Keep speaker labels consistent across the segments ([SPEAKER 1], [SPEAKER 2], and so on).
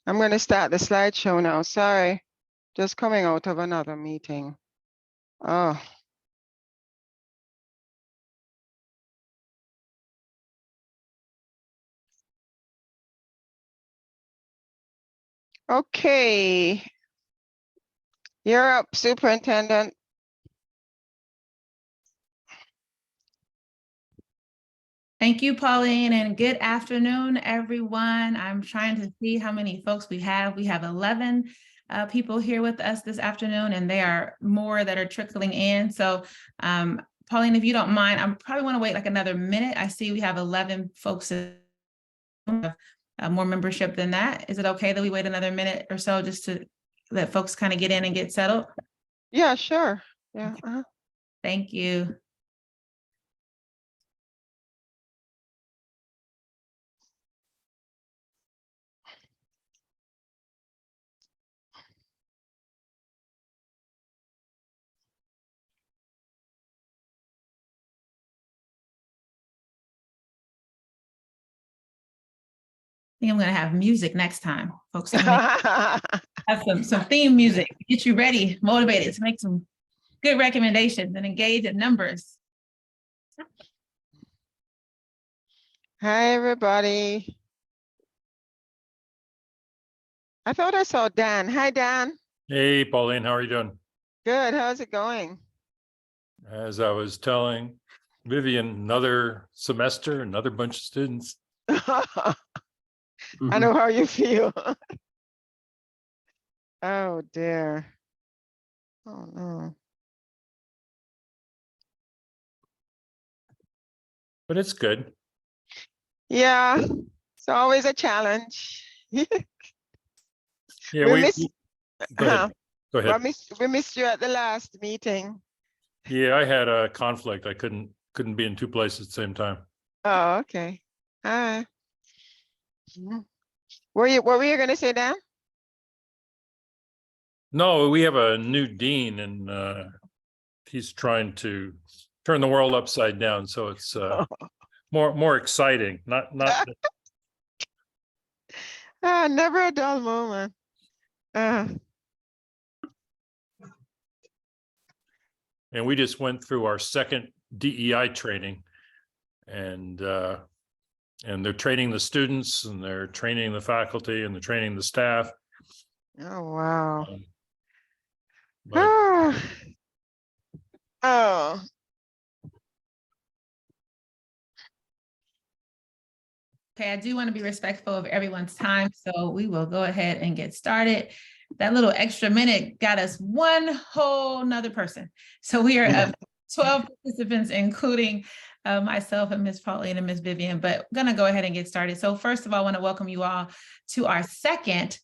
[SPEAKER 1] I'm going to start the slideshow now. Sorry, just coming out of another meeting. Oh. Okay. You're up, Superintendent.
[SPEAKER 2] Thank you, Pauline, and good afternoon, everyone. I'm trying to see how many folks we have. We have 11 people here with us this afternoon, and there are more that are trickling in. So, Pauline, if you don't mind, I probably want to wait like another minute. I see we have 11 folks, more membership than that. Is it okay that we wait another minute or so just to let folks kind of get in and get settled?
[SPEAKER 1] Yeah, sure. Yeah.
[SPEAKER 2] Thank you. I think I'm going to have music next time, folks. Have some theme music, get you ready, motivated to make some good recommendations and engage in numbers.
[SPEAKER 1] Hi, everybody. I thought I saw Dan. Hi, Dan.
[SPEAKER 3] Hey, Pauline, how are you doing?
[SPEAKER 1] Good. How's it going?
[SPEAKER 3] As I was telling Vivian, another semester, another bunch of students.
[SPEAKER 1] I know how you feel. Oh, dear. Oh, no.
[SPEAKER 3] But it's good.
[SPEAKER 1] Yeah, it's always a challenge.
[SPEAKER 3] Yeah,
[SPEAKER 1] we missed,
[SPEAKER 3] go ahead. Go ahead.
[SPEAKER 1] we missed you at the last meeting.
[SPEAKER 3] Yeah, I had a conflict. I couldn't be in two places at the same time.
[SPEAKER 1] Oh, okay. All right. What were you gonna say, Dan?
[SPEAKER 3] No, we have a new dean, and he's trying to turn the world upside down. So it's more exciting. Not
[SPEAKER 1] Never a dull moment.
[SPEAKER 3] And we just went through our second DEI training, and they're training the students, and they're training the faculty, and they're training the staff.
[SPEAKER 1] Oh, wow.
[SPEAKER 3] But
[SPEAKER 1] Oh.
[SPEAKER 2] Okay, I do want to be respectful of everyone's time, so we will go ahead and get started. That little extra minute got us one whole nother person. So we are 12 participants, including myself and Ms. Pauline and Ms. Vivian, but I'm going to go ahead and get started. So first of all, I want to welcome you all to our second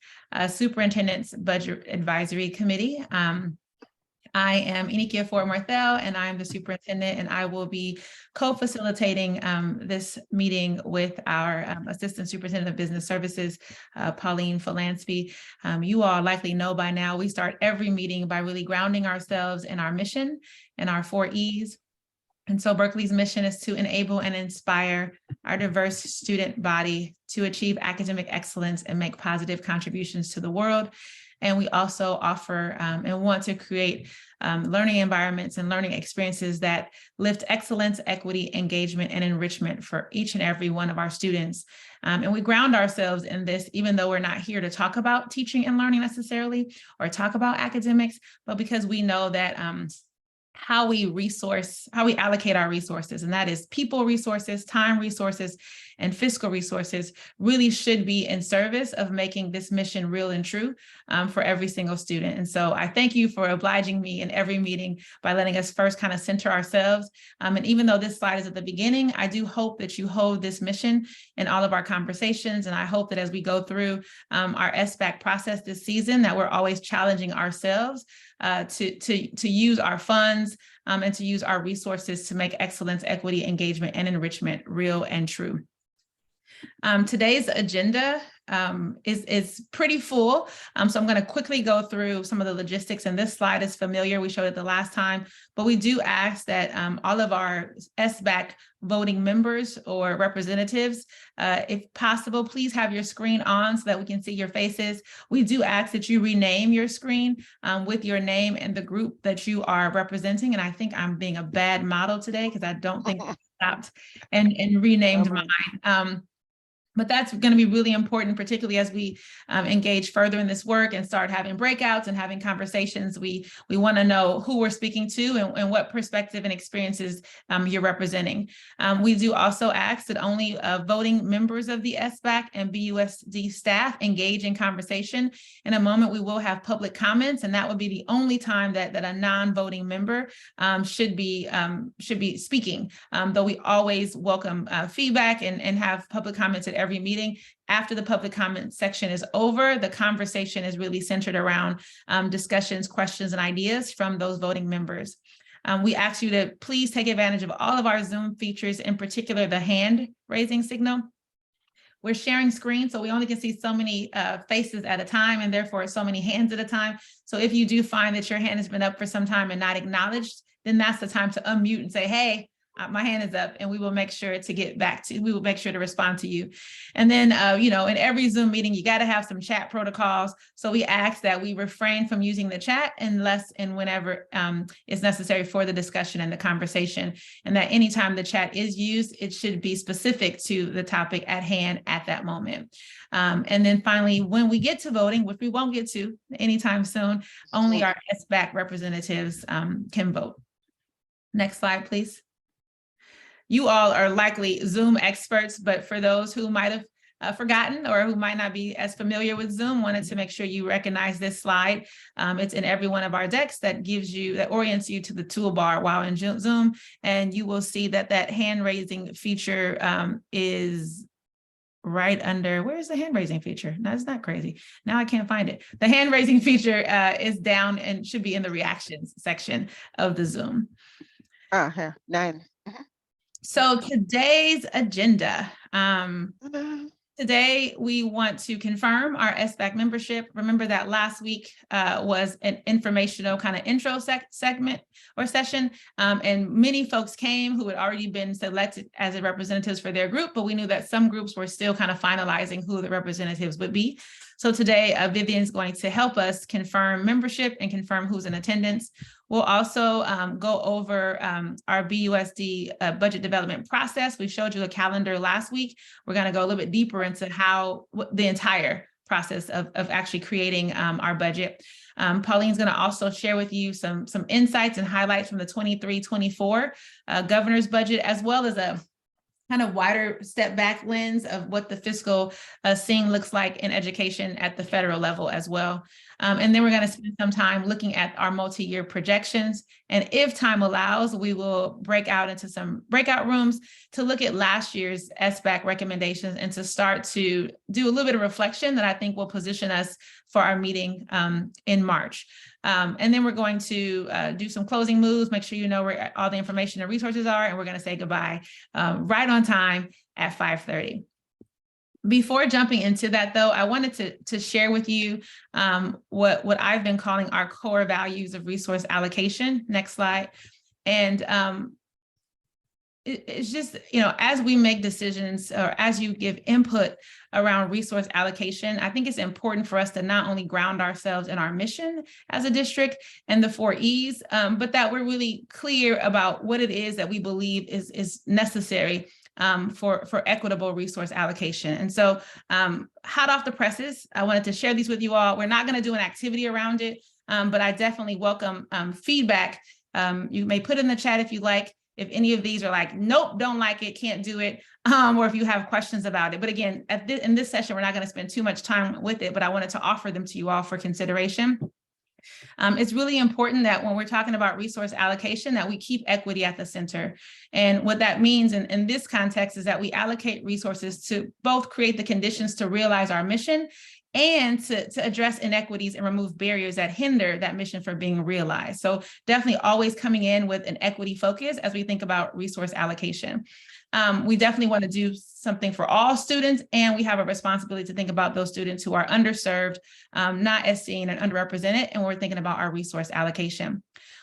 [SPEAKER 2] Superintendent's Budget Advisory Committee. I am Inikia Ford-Marthel, and I am the superintendent, and I will be co-facilitating this meeting with our Assistant Superintendent of Business Services, Pauline Falansby. You all likely know by now, we start every meeting by really grounding ourselves in our mission and our 4 E's. And so Berkeley's mission is to enable and inspire our diverse student body to achieve academic excellence and make positive contributions to the world. And we also offer and want to create learning environments and learning experiences that lift excellence, equity, engagement, and enrichment for each and every one of our students. And we ground ourselves in this, even though we're not here to talk about teaching and learning necessarily, or talk about academics, but because we know that how we allocate our resources, and that is people resources, time resources, and fiscal resources, really should be in service of making this mission real and true for every single student. And so I thank you for obliging me in every meeting by letting us first kind of center ourselves. And even though this slide is at the beginning, I do hope that you hold this mission in all of our conversations. And I hope that as we go through our SBAC process this season, that we're always challenging ourselves to use our funds and to use our resources to make excellence, equity, engagement, and enrichment real and true. Today's agenda is pretty full. So I'm going to quickly go through some of the logistics, and this slide is familiar. We showed it the last time, but we do ask that all of our SBAC voting members or representatives, if possible, please have your screen on so that we can see your faces. We do ask that you rename your screen with your name and the group that you are representing. And I think I'm being a bad model today because I don't think I stopped and renamed mine. But that's going to be really important, particularly as we engage further in this work and start having breakouts and having conversations. We want to know who we're speaking to and what perspective and experiences you're representing. We do also ask that only voting members of the SBAC and BUSD staff engage in conversation. In a moment, we will have public comments, and that would be the only time that a non-voting member should be speaking. Though we always welcome feedback and have public comments at every meeting. After the public comment section is over, the conversation is really centered around discussions, questions, and ideas from those voting members. We ask you to please take advantage of all of our Zoom features, in particular the hand raising signal. We're sharing screen, so we only can see so many faces at a time, and therefore so many hands at a time. So if you do find that your hand has been up for some time and not acknowledged, then that's the time to unmute and say, hey, my hand is up, and we will make sure to respond to you. And then, in every Zoom meeting, you got to have some chat protocols. So we ask that we refrain from using the chat unless and whenever is necessary for the discussion and the conversation. And that anytime the chat is used, it should be specific to the topic at hand at that moment. And then finally, when we get to voting, which we won't get to anytime soon, only our SBAC representatives can vote. Next slide, please. You all are likely Zoom experts, but for those who might have forgotten or who might not be as familiar with Zoom, wanted to make sure you recognize this slide. It's in every one of our decks that orients you to the toolbar while in Zoom, and you will see that hand raising feature is right under, where's the hand raising feature? No, it's not crazy. Now I can't find it. The hand raising feature is down and should be in the reactions section of the Zoom.
[SPEAKER 1] Here, 9.
[SPEAKER 2] So today's agenda, today we want to confirm our SBAC membership. Remember that last week was an informational kind of intro segment or session, and many folks came who had already been selected as representatives for their group, but we knew that some groups were still kind of finalizing who the representatives would be. So today, Vivian's going to help us confirm membership and confirm who's in attendance. We'll also go over our BUSD budget development process. We showed you a calendar last week. We're going to go a little bit deeper into the entire process of actually creating our budget. Pauline's going to also share with you some insights and highlights from the 23-24 governor's budget, as well as a kind of wider step back lens of what the fiscal scene looks like in education at the federal level as well. And then we're going to spend some time looking at our multi-year projections. And if time allows, we will break out into some breakout rooms to look at last year's SBAC recommendations and to start to do a little bit of reflection that I think will position us for our meeting in March. And then we're going to do some closing moves, make sure you know where all the information and resources are, and we're going to say goodbye right on time at 5:30. Before jumping into that, though, I wanted to share with you what I've been calling our core values of resource allocation. Next slide. And it's just, as we make decisions or as you give input around resource allocation, I think it's important for us to not only ground ourselves in our mission as a district and the 4 E's, but that we're really clear about what it is that we believe is necessary for equitable resource allocation. And so hot off the presses, I wanted to share these with you all. We're not going to do an activity around it, but I definitely welcome feedback. You may put in the chat if you like, if any of these are like, nope, don't like it, can't do it, or if you have questions about it. But again, in this session, we're not going to spend too much time with it, but I wanted to offer them to you all for consideration. It's really important that when we're talking about resource allocation, that we keep equity at the center. And what that means in this context is that we allocate resources to both create the conditions to realize our mission and to address inequities and remove barriers that hinder that mission from being realized. So definitely always coming in with an equity focus as we think about resource allocation. We definitely want to do something for all students, and we have a responsibility to think about those students who are underserved, not as seen and underrepresented, and we're thinking about our resource allocation.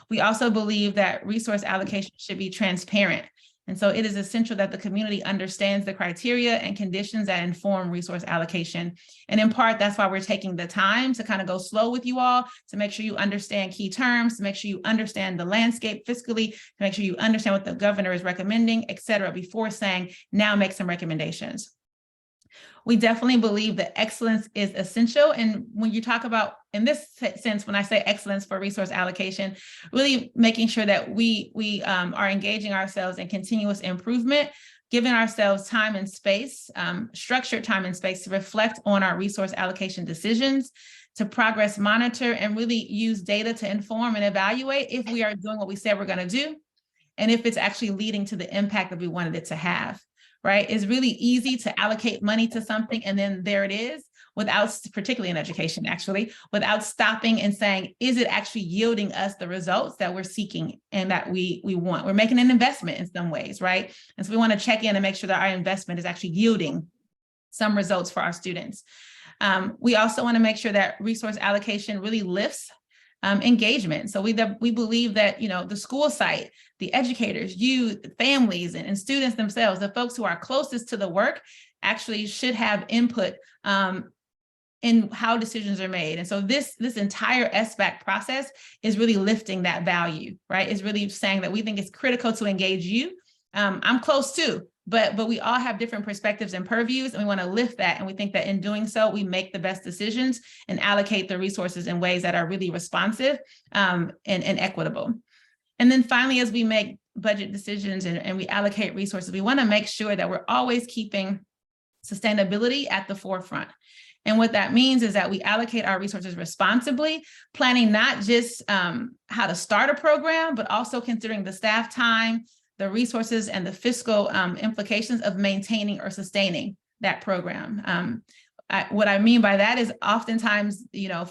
[SPEAKER 2] We also believe that resource allocation should be transparent. And so it is essential that the community understands the criteria and conditions that inform resource allocation. And in part, that's why we're taking the time to kind of go slow with you all, to make sure you understand key terms, to make sure you understand the landscape fiscally, to make sure you understand what the governor is recommending, et cetera, before saying, now make some recommendations. We definitely believe that excellence is essential. And when you talk about, in this sense, when I say excellence for resource allocation, really making sure that we are engaging ourselves in continuous improvement, giving ourselves time and space, structured time and space to reflect on our resource allocation decisions, to progress monitor, and really use data to inform and evaluate if we are doing what we said we're going to do, and if it's actually leading to the impact that we wanted it to have. Right? It's really easy to allocate money to something and then there it is, without, particularly in education, actually, without stopping and saying, is it actually yielding us the results that we're seeking and that we want? We're making an investment in some ways, right? And so we want to check in and make sure that our investment is actually yielding some results for our students. We also want to make sure that resource allocation really lifts engagement. So we believe that, the school site, the educators, you, families, and students themselves, the folks who are closest to the work, actually should have input in how decisions are made. And so this entire SBAC process is really lifting that value, right? It's really saying that we think it's critical to engage you. I'm close too, but we all have different perspectives and purviews, and we want to lift that. And we think that in doing so, we make the best decisions and allocate the resources in ways that are really responsive and equitable. And then finally, as we make budget decisions and we allocate resources, we want to make sure that we're always keeping sustainability at the forefront. And what that means is that we allocate our resources responsibly, planning not just how to start a program, but also considering the staff time, the resources, and the fiscal implications of maintaining or sustaining that program. What I mean by that is oftentimes,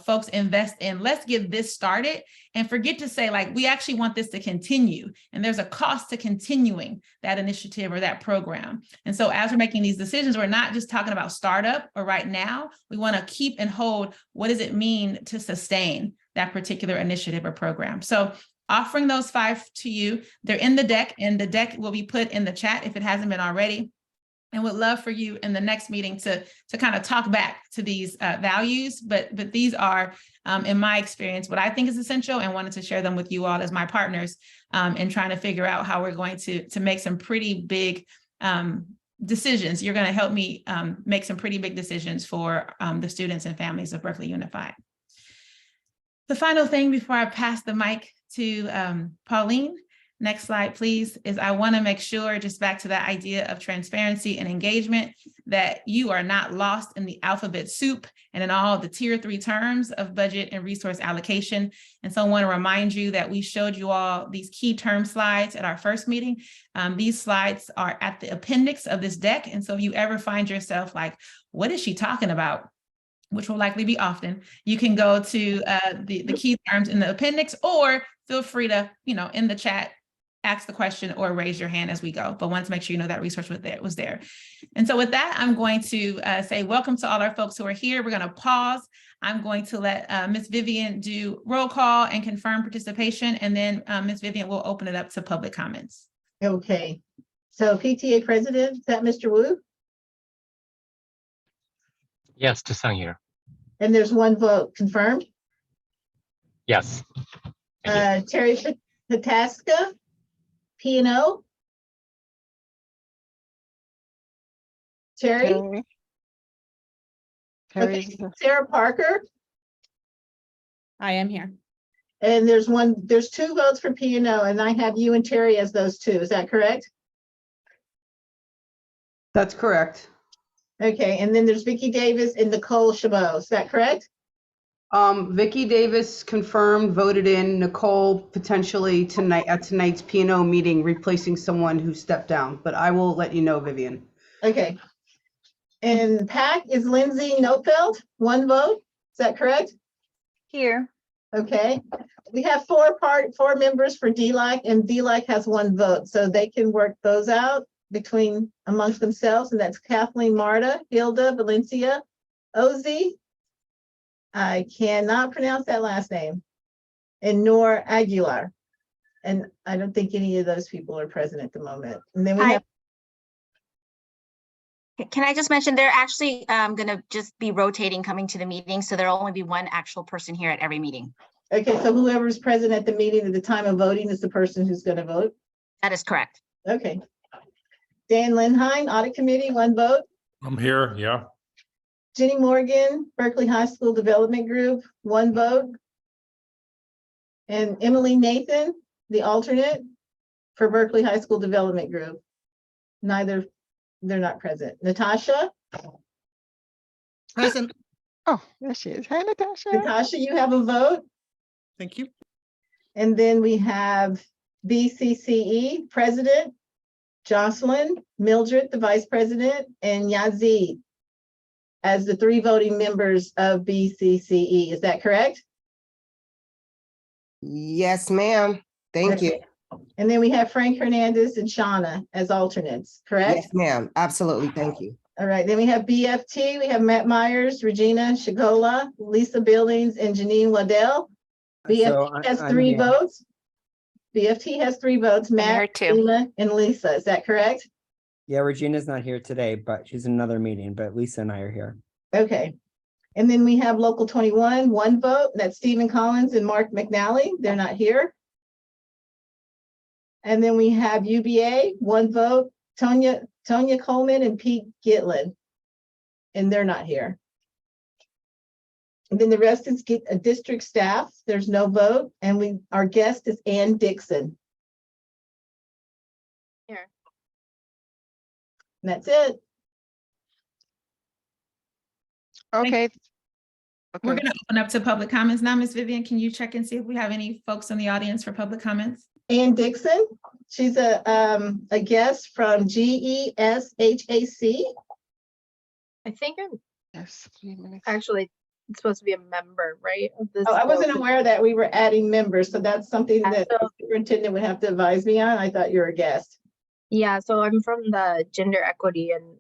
[SPEAKER 2] folks invest in, let's get this started, and forget to say, like, we actually want this to continue. And there's a cost to continuing that initiative or that program. And so as we're making these decisions, we're not just talking about startup or right now. We want to keep and hold, what does it mean to sustain that particular initiative or program? So offering those 5 to you, they're in the deck, and the deck will be put in the chat if it hasn't been already. And would love for you in the next meeting to kind of talk back to these values, but these are, in my experience, what I think is essential, and wanted to share them with you all as my partners in trying to figure out how we're going to make some pretty big decisions. You're going to help me make some pretty big decisions for the students and families of Berkeley Unified. The final thing before I pass the mic to Pauline, next slide, please, is I want to make sure, just back to that idea of transparency and engagement, that you are not lost in the alphabet soup and in all the tier 3 terms of budget and resource allocation. And so I want to remind you that we showed you all these key term slides at our first meeting. These slides are at the appendix of this deck. And so if you ever find yourself like, what is she talking about? Which will likely be often, you can go to the key terms in the appendix, or feel free to, in the chat, ask the question or raise your hand as we go, but wanted to make sure you know that resource was there. And so with that, I'm going to say welcome to all our folks who are here. We're going to pause. I'm going to let Ms. Vivian do roll call and confirm participation, and then Ms. Vivian will open it up to public comments.
[SPEAKER 4] Okay, so PTA President, is that Mr. Wu?
[SPEAKER 5] Yes, Jason here.
[SPEAKER 4] And there's 1 vote confirmed.
[SPEAKER 5] Yes.
[SPEAKER 4] Terry Pataska, P&O. Terry?
[SPEAKER 1] Terry's
[SPEAKER 4] Okay. Sarah Parker.
[SPEAKER 6] I am here.
[SPEAKER 4] And there's 2 votes for P&O, and I have you and Terry as those 2. Is that correct?
[SPEAKER 7] That's correct.
[SPEAKER 4] Okay, and then there's Vicki Davis and Nicole Chabot. Is that correct?
[SPEAKER 7] Vicki Davis confirmed, voted in. Nicole potentially tonight at tonight's P&O meeting, replacing someone who stepped down, but I will let you know, Vivian.
[SPEAKER 4] Okay. And PAC is Lindsay Notfeld, 1 vote. Is that correct?
[SPEAKER 8] Here.
[SPEAKER 4] Okay. We have 4 members for DLAC, and DLAC has 1 vote, so they can work those out amongst themselves, and that's Kathleen Marta, Hilda Valencia, Ozzy. I cannot pronounce that last name. And Nor Aguilar. And I don't think any of those people are present at the moment. And then we have,
[SPEAKER 8] Can I just mention, they're actually going to just be rotating coming to the meeting, so there'll only be 1 actual person here at every meeting.
[SPEAKER 4] okay, so whoever's present at the meeting at the time of voting is the person who's going to vote.
[SPEAKER 8] That is correct.
[SPEAKER 4] Okay. Dan Lindheim, Audit Committee, 1 vote.
[SPEAKER 3] I'm here, yeah.
[SPEAKER 4] Jenny Morgan, Berkeley High School Development Group, 1 vote. And Emily Nathan, the alternate for Berkeley High School Development Group. They're not present. Natasha?
[SPEAKER 9] Present.
[SPEAKER 1] Oh, there she is. Hi, Natasha.
[SPEAKER 4] Natasha, you have a vote.
[SPEAKER 9] Thank you.
[SPEAKER 4] And then we have BCCE President, Jocelyn, Mildred, the Vice President, and Yazid as the 3 voting members of BCCE. Is that correct?
[SPEAKER 10] Yes, ma'am. Thank you.
[SPEAKER 4] And then we have Frank Hernandez and Shauna as alternates, correct?
[SPEAKER 10] Yes, ma'am. Absolutely. Thank you.
[SPEAKER 4] All right, then we have BFT, we have Matt Myers, Regina Shigola, Lisa Billings, and Janine Waddell. BFT has 3 votes. BFT has 3 votes, Matt, Regina, and Lisa. Is that correct?
[SPEAKER 11] Yeah, Regina's not here today, but she's in another meeting, but Lisa and I are here.
[SPEAKER 4] Okay. And then we have Local 21, 1 vote. That's Stephen Collins and Mark McNally. They're not here. And then we have UBA, 1 vote, Tonya Coleman and Pete Gitlin. And they're not here. And then the rest is district staff. There's no vote. And our guest is Ann Dixon.
[SPEAKER 8] Here.
[SPEAKER 4] And that's it.
[SPEAKER 1] Okay.
[SPEAKER 2] We're going to open up to public comments now. Ms. Vivian, can you check and see if we have any folks in the audience for public comments?
[SPEAKER 4] Ann Dixon, she's a guest from GESHAC.
[SPEAKER 12] I think I'm
[SPEAKER 1] Yes, 3 minutes.
[SPEAKER 12] actually supposed to be a member, right? Of this.
[SPEAKER 4] Oh, I wasn't
[SPEAKER 12] board.
[SPEAKER 4] aware that we were adding members, so that's something
[SPEAKER 12] Yeah,
[SPEAKER 4] that the
[SPEAKER 12] so-
[SPEAKER 4] superintendent would have to advise me on. I thought you were a guest.
[SPEAKER 12] Yeah, so I'm from the Gender Equity and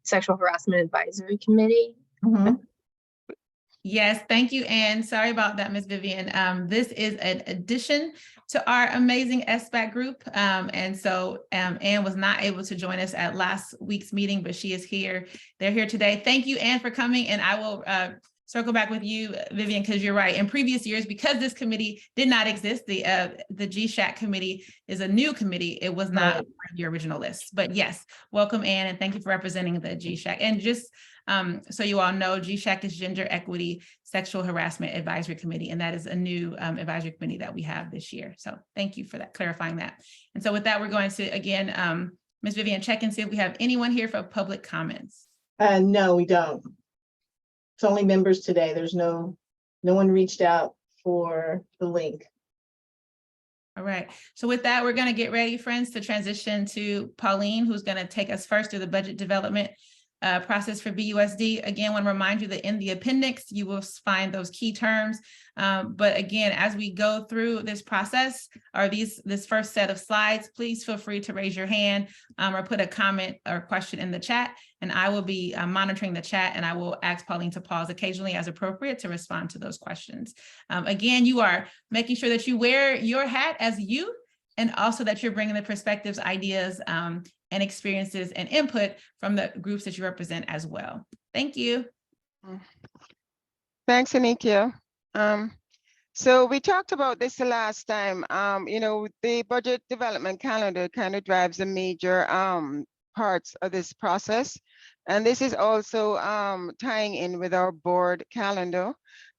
[SPEAKER 12] Sexual Harassment Advisory Committee.
[SPEAKER 4] Mhm.
[SPEAKER 2] Yes, thank you, Anne. Sorry about that, Ms. Vivian. This is an addition to our amazing SBAC group. And so Anne was not able to join us at last week's meeting, but she is here. They're here today. Thank you, Anne, for coming. And I will circle back with you, Vivian, because you're right. In previous years, because this committee did not exist, the GSHAC committee is a new committee. It was not part of your original list. But yes, welcome, Anne, and thank you for representing the GSHAC. And just so you all know, GSHAC is Gender Equity Sexual Harassment Advisory Committee, and that is a new advisory committee that we have this year. So thank you for that, clarifying that. And so with that, we're going to, again, Ms. Vivian, check and see if we have anyone here for public comments.
[SPEAKER 4] No, we don't. It's only members today. There's no one reached out for the link.
[SPEAKER 2] All right. So with that, we're going to get ready, friends, to transition to Pauline, who's going to take us first through the budget development process for BUSD. Again, I want to remind you that in the appendix, you will find those key terms. But again, as we go through this process or this first set of slides, please feel free to raise your hand or put a comment or question in the chat, and I will be monitoring the chat, and I will ask Pauline to pause occasionally as appropriate to respond to those questions. Again, you are making sure that you wear your hat as you, and also that you're bringing the perspectives, ideas, and experiences and input from the groups that you represent as well. Thank you.
[SPEAKER 1] Thanks, Anikia. So we talked about this the last time. The budget development calendar kind of drives the major parts of this process. And this is also tying in with our board calendar.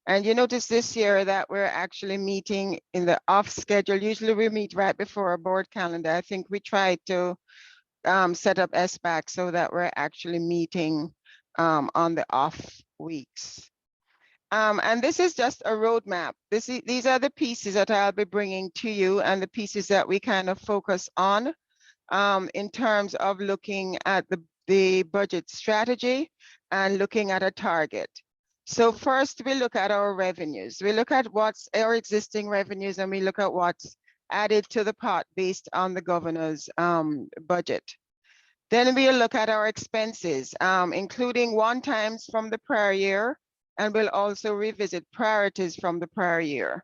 [SPEAKER 1] And you notice this year that we're actually meeting in the off schedule. Usually we meet right before our board calendar. I think we tried to set up SBAC so that we're actually meeting on the off weeks. And this is just a roadmap. These are the pieces that I'll be bringing to you and the pieces that we kind of focus on in terms of looking at the budget strategy and looking at a target. So first we look at our revenues. We look at what's our existing revenues and we look at what's added to the pot based on the governor's budget. Then we'll look at our expenses, including one-times from the prior year, and we'll also revisit priorities from the prior year.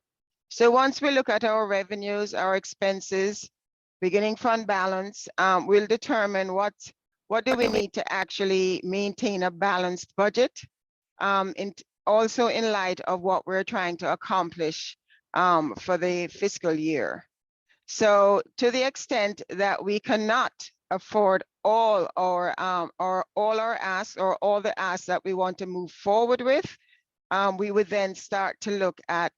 [SPEAKER 1] So once we look at our revenues, our expenses, beginning fund balance, we'll determine what do we need to actually maintain a balanced budget, also in light of what we're trying to accomplish for the fiscal year. So to the extent that we cannot afford all our asks or all the asks that we want to move forward with, we would then start to look at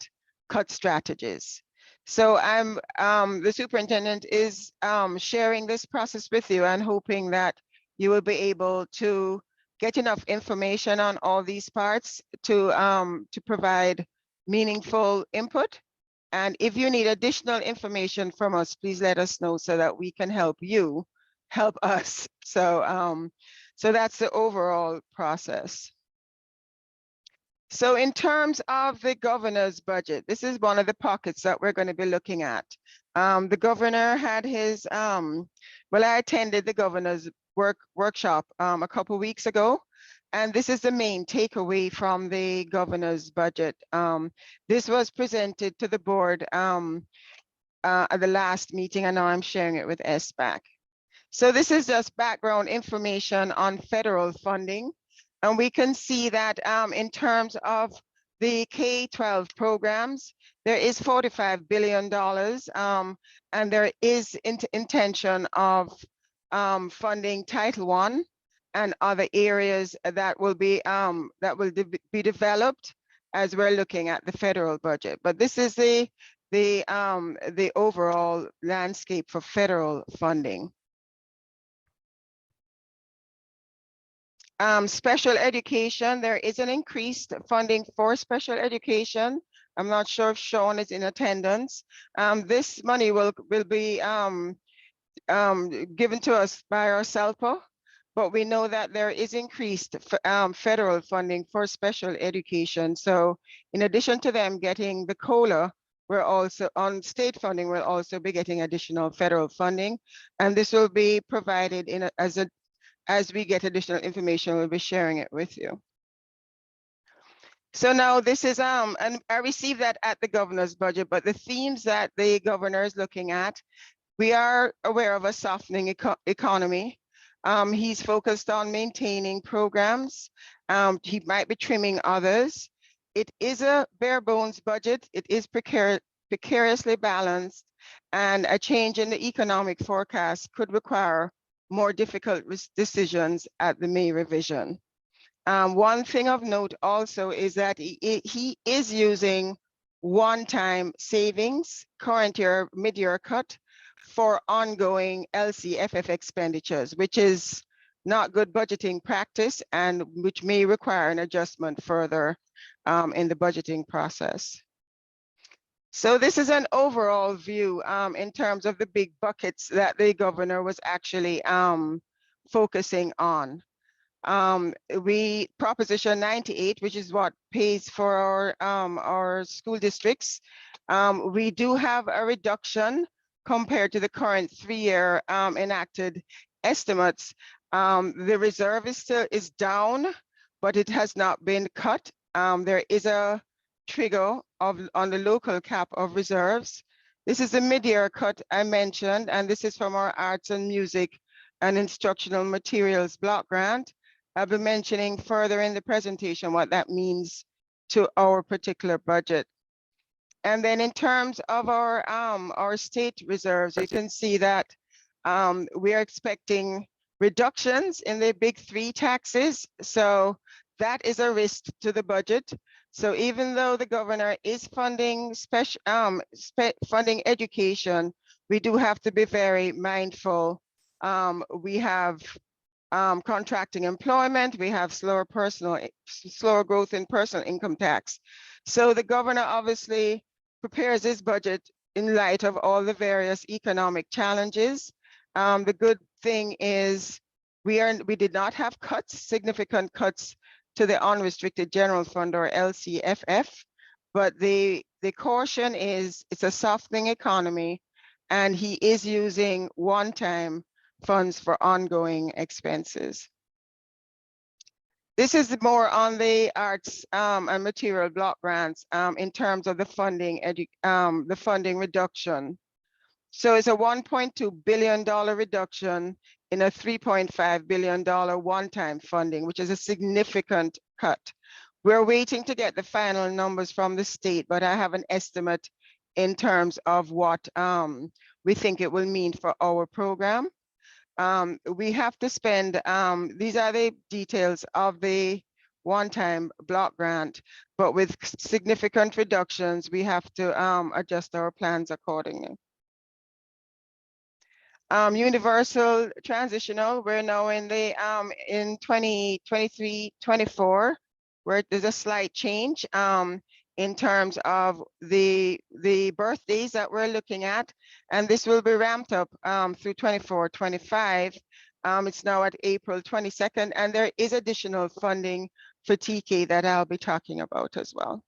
[SPEAKER 1] cut strategies. So the superintendent is sharing this process with you and hoping that you will be able to get enough information on all these parts to provide meaningful input. And if you need additional information from us, please let us know so that we can help you help us. So, so that's the overall process. So in terms of the governor's budget, this is one of the pockets that we're going to be looking at. The governor had his, well, I attended the governor's workshop a couple weeks ago, and this is the main takeaway from the governor's budget. This was presented to the board at the last meeting, and now I'm sharing it with SBAC. So this is just background information on federal funding. And we can see that in terms of the K-12 programs, there is $45 billion, and there is intention of funding Title I and other areas that will be developed as we're looking at the federal budget. But this is the overall landscape for federal funding. Special education, there is an increased funding for special education. I'm not sure if Sean is in attendance. This money will be given to us by our SELPA, but we know that there is increased federal funding for special education. So in addition to them getting the COLA, we're also on state funding, we'll also be getting additional federal funding. And this will be provided in as we get additional information, we'll be sharing it with you. So now this is, and I received that at the governor's budget, but the themes that the governor is looking at, we are aware of a softening economy. He's focused on maintaining programs. He might be trimming others. It is a bare bones budget. It is precariously balanced, and a change in the economic forecast could require more difficult decisions at the May revision. One thing of note also is that he is using one-time savings, current year, mid-year cut, for ongoing LCFF expenditures, which is not good budgeting practice and which may require an adjustment further in the budgeting process. So this is an overall view in terms of the big buckets that the governor was actually focusing on. Proposition 98, which is what pays for our school districts, we do have a reduction compared to the current 3-year enacted estimates. The reserve is down, but it has not been cut. There is a trigger on the local cap of reserves. This is the mid-year cut I mentioned, and this is from our arts and music and instructional materials block grant. I'll be mentioning further in the presentation what that means to our particular budget. And then in terms of our state reserves, you can see that we are expecting reductions in the big 3 taxes. So that is a risk to the budget. So even though the governor is funding funding education, we do have to be very mindful. We have contracting employment, we have slower growth in personal income tax. So the governor obviously prepares his budget in light of all the various economic challenges. The good thing is we did not have cuts, significant cuts to the unrestricted general fund or LCFF, but the caution is it's a softening economy, and he is using one-time funds for ongoing expenses. This is more on the arts and material block grants in terms of the funding reduction. So it's a $1.2 billion reduction in a $3.5 billion one-time funding, which is a significant cut. We're waiting to get the final numbers from the state, but I have an estimate in terms of what we think it will mean for our program. We have to spend, these are the details of the one-time block grant, but with significant reductions, we have to adjust our plans accordingly. Universal transitional, we're now in the in 2023-24, where there's a slight change in terms of the birthdays that we're looking at, and this will be ramped up through 24-25. It's now at April 22nd, and there is additional funding for TK that I'll be talking about as well.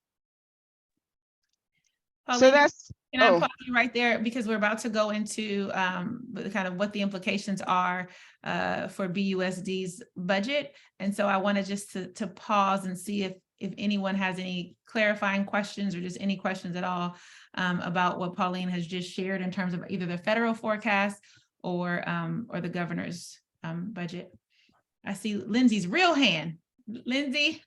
[SPEAKER 2] Pauline,
[SPEAKER 1] So that's,
[SPEAKER 2] can I pause you right there, because we're about to go into kind of what the implications are for BUSD's budget. And so I wanted just to pause and see if anyone has any clarifying questions or just any questions at all about what Pauline has just shared in terms of either the federal forecast or the governor's budget. I see Lindsay's real hand. Lindsay.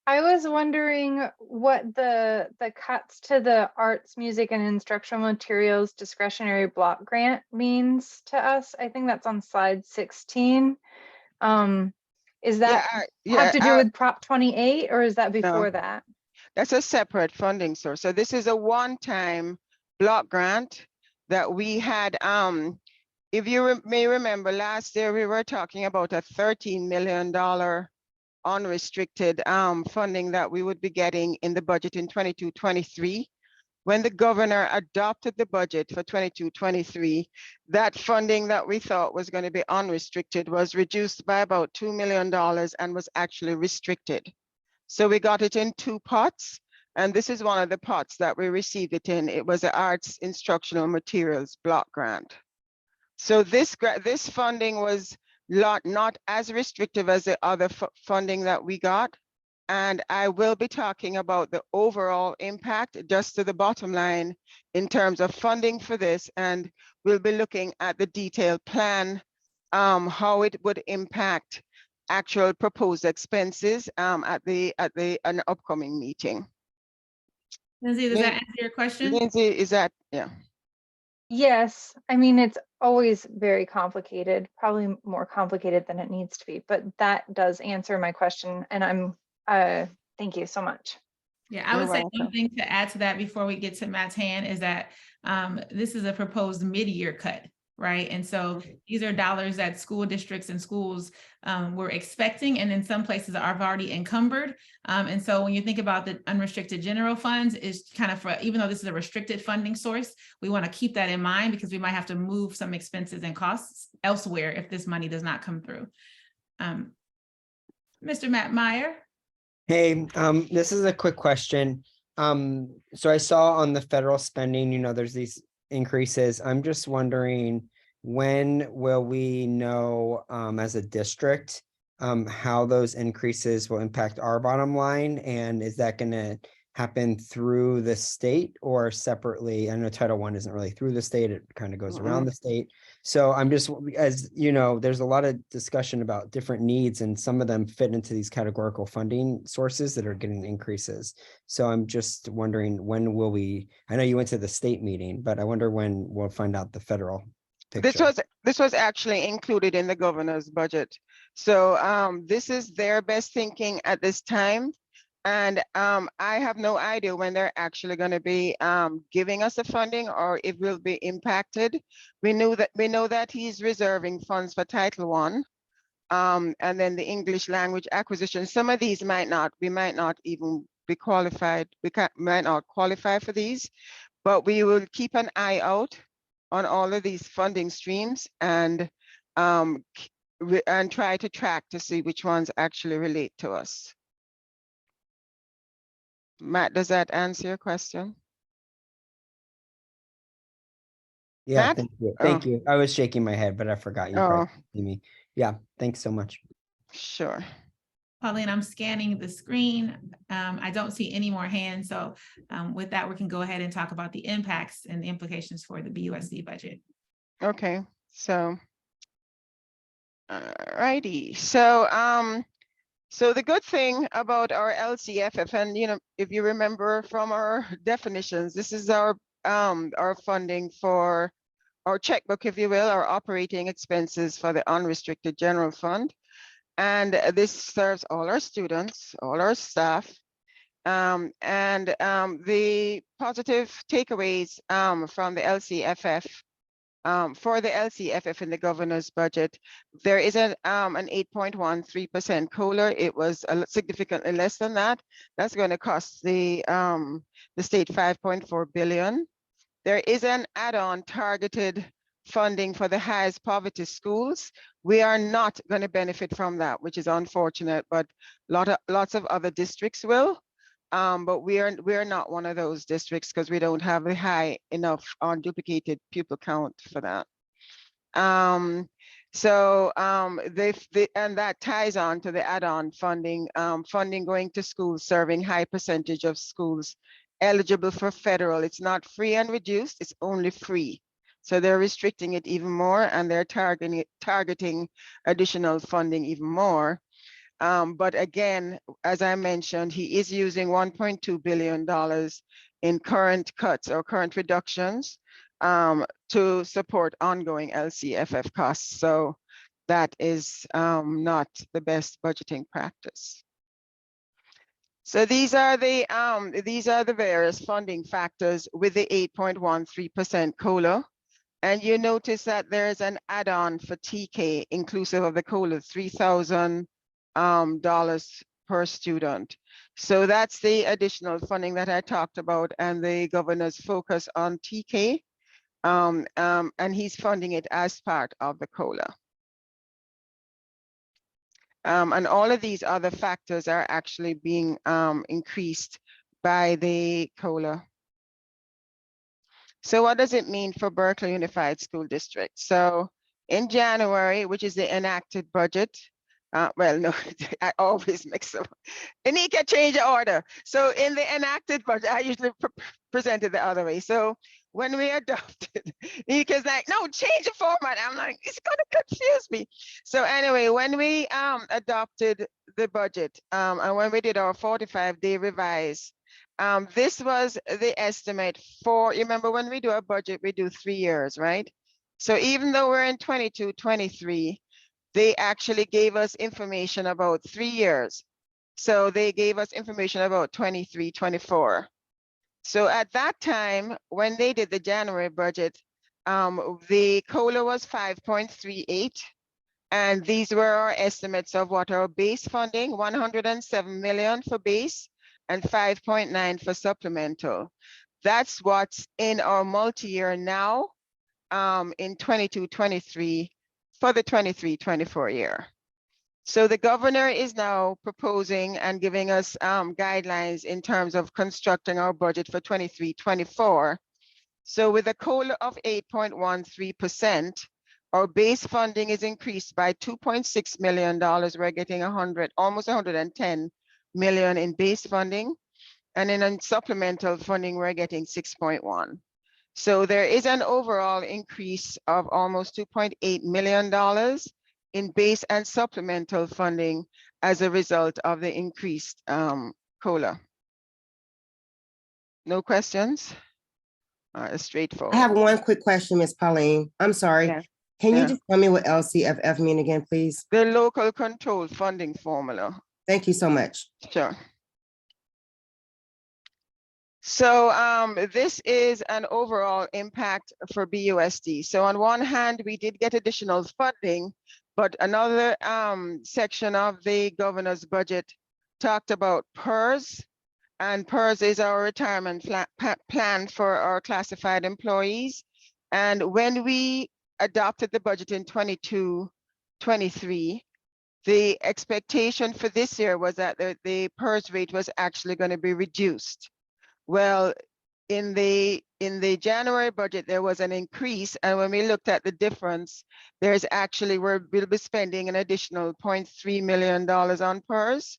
[SPEAKER 12] I was wondering what the cuts to the arts, music, and instructional materials discretionary block grant means to us. I think that's on slide 16. Is that have to do with Prop 28, or is that before that?
[SPEAKER 1] That's a separate funding source. So this is a one-time block grant that we had. If you may remember, last year we were talking about a $13 million unrestricted funding that we would be getting in the budget in 22-23. When the governor adopted the budget for 22-23, that funding that we thought was going to be unrestricted was reduced by about $2 million and was actually restricted. So we got it in two pots, and this is one of the pots that we received it in. It was the Arts Instructional Materials Block Grant. So this funding was not as restrictive as the other funding that we got. And I will be talking about the overall impact just to the bottom line in terms of funding for this. And we'll be looking at the detailed plan, how it would impact actual proposed expenses at an upcoming meeting.
[SPEAKER 2] Lindsay, does that answer your question?
[SPEAKER 1] Lindsay, is that, yeah.
[SPEAKER 12] Yes, I mean, it's always very complicated, probably more complicated than it needs to be, but that does answer my question, and I'm thank you so much.
[SPEAKER 2] Yeah, I would say one thing to add to that before we get to Matt's hand is that this is a proposed mid-year cut, right? And so these are dollars that school districts and schools were expecting, and in some places are already encumbered. And so when you think about the unrestricted general funds, is kind of for, even though this is a restricted funding source, we want to keep that in mind because we might have to move some expenses and costs elsewhere if this money does not come through. Mr. Matt Meyer.
[SPEAKER 11] Hey, this is a quick question. So I saw on the federal spending, you know, there's these increases. I'm just wondering, when will we know as a district how those increases will impact our bottom line? And is that going to happen through the state or separately? I know Title I isn't really through the state, it kind of goes around the state. So I'm just, as you know, there's a lot of discussion about different needs, and some of them fit into these categorical funding sources that are getting increases. So I'm just wondering, when will we, I know you went to the state meeting, but I wonder when we'll find out the federal picture.
[SPEAKER 1] This was actually included in the governor's budget. So this is their best thinking at this time. And I have no idea when they're actually going to be giving us the funding or if we'll be impacted. We know that he's reserving funds for Title I, and then the English language acquisition. Some of these we might not even be qualified. We might not qualify for these, but we will keep an eye out on all of these funding streams and try to track to see which ones actually relate to us. Matt, does that answer your question?
[SPEAKER 11] Yeah,
[SPEAKER 1] Matt?
[SPEAKER 11] thank you.
[SPEAKER 1] Oh.
[SPEAKER 11] Thank you. I was shaking my head, but I forgot you probably
[SPEAKER 1] Oh,
[SPEAKER 11] see me. Yeah, thanks so much.
[SPEAKER 1] sure.
[SPEAKER 2] Pauline, I'm scanning the screen. I don't see any more hands. So with that, we can go ahead and talk about the impacts and the implications for the BUSD budget.
[SPEAKER 1] Okay, so, righty. So, so the good thing about our LCFF, and if you remember from our definitions, this is our funding for our checkbook, if you will, our operating expenses for the unrestricted general fund. And this serves all our students, all our staff. The positive takeaways from the LCFF, for the LCFF in the governor's budget, there is an 8.13% COLA. It was significantly less than that. That's going to cost the state 5.4 billion. There is an add-on targeted funding for the highest poverty schools. We are not going to benefit from that, which is unfortunate, but lots of other districts will. But we are not one of those districts because we don't have a high enough unduplicated pupil count for that. And that ties on to the add-on funding, funding going to schools serving high percentage of schools eligible for federal. It's not free and reduced, it's only free. So they're restricting it even more, and they're targeting additional funding even more. But again, as I mentioned, he is using $1.2 billion in current cuts or current reductions to support ongoing LCFF costs. So that is not the best budgeting practice. So these are the various funding factors with the 8.13% COLA. And you notice that there is an add-on for TK inclusive of the COLA, $3,000 per student. So that's the additional funding that I talked about, and the governor's focus on TK, and he's funding it as part of the COLA. And all of these other factors are actually being increased by the COLA. So what does it mean for Berkeley Unified School District? So in January, which is the enacted budget, well, no, I always mix up. Anika, change the order. So in the enacted budget, I usually present it the other way. So when we adopted, Anika's like, no, change the format. I'm like, it's gonna confuse me. So anyway, when we adopted the budget and when we did our 45-day revise, this was the estimate for, you remember when we do a budget, we do 3 years, right? So even though we're in 22, 23, they actually gave us information about 3 years. So they gave us information about 23, 24. So at that time, when they did the January budget, the COLA was 5.38. And these were our estimates of what our base funding, 107 million for base and 5.9 for supplemental. That's what's in our multi-year now in 22, 23 for the 23, 24 year. So the governor is now proposing and giving us guidelines in terms of constructing our budget for 23, 24. So with a COLA of 8.13%, our base funding is increased by $2.6 million. We're getting almost 110 million in base funding. And in supplemental funding, we're getting 6.1. So there is an overall increase of almost $2.8 million in base and supplemental funding as a result of the increased COLA. No questions? Straightforward.
[SPEAKER 10] I have one quick question, Ms. Pauline. I'm sorry.
[SPEAKER 1] Yeah.
[SPEAKER 10] Can you
[SPEAKER 1] Yeah.
[SPEAKER 10] just tell me what LCFF mean again, please?
[SPEAKER 1] The local control funding formula.
[SPEAKER 10] Thank you so much.
[SPEAKER 1] Sure. So this is an overall impact for BUSD. So on one hand, we did get additional funding, but another section of the governor's budget talked about PERS, and PERS is our retirement plan for our classified employees. And when we adopted the budget in 22-23, the expectation for this year was that the PERS rate was actually going to be reduced. Well, in the January budget, there was an increase. And when we looked at the difference, there's actually, we'll be spending an additional $0.3 million on PERS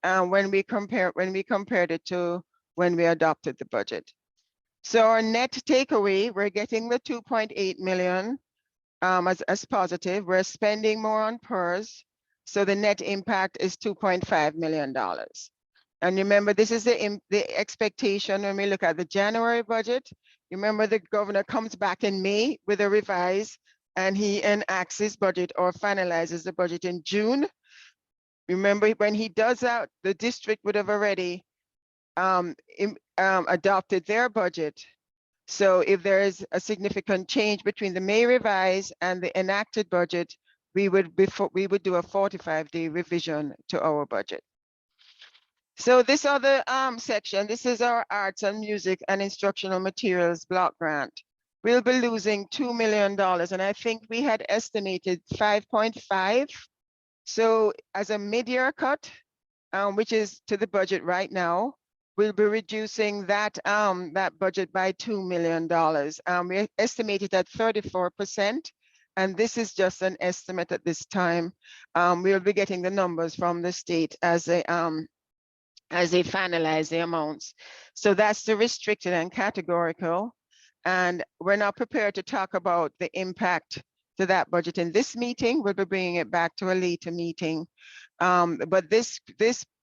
[SPEAKER 1] when we compared it to when we adopted the budget. So our net takeaway, we're getting the 2.8 million as positive. We're spending more on PERS. So the net impact is $2.5 million. And remember, this is the expectation when we look at the January budget. Remember, the governor comes back in May with a revise, and he enacts his budget or finalizes the budget in June. Remember, when he does that, the district would have already adopted their budget. So if there is a significant change between the May revise and the enacted budget, we would do a 45-day revision to our budget. So this other section, this is our arts and music and instructional materials block grant. We'll be losing $2 million, and I think we had estimated 5.5. So as a mid-year cut, which is to the budget right now, we'll be reducing that budget by $2 million. We estimate it at 34%, and this is just an estimate at this time. We'll be getting the numbers from the state as they finalize the amounts. So that's the restricted and categorical. And we're not prepared to talk about the impact to that budget in this meeting. We'll be bringing it back to a later meeting. But this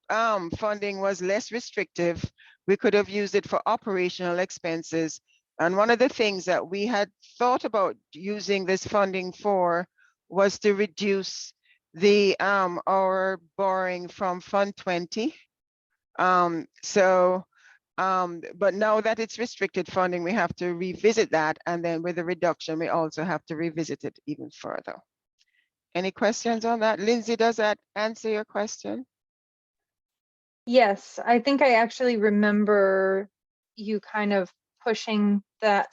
[SPEAKER 1] funding was less restrictive. We could have used it for operational expenses. And one of the things that we had thought about using this funding for was to reduce the our borrowing from Fund 20. But now that it's restricted funding, we have to revisit that. And then with the reduction, we also have to revisit it even further. Any questions on that? Lindsay, does that answer your question?
[SPEAKER 12] Yes, I think I actually remember you kind of pushing that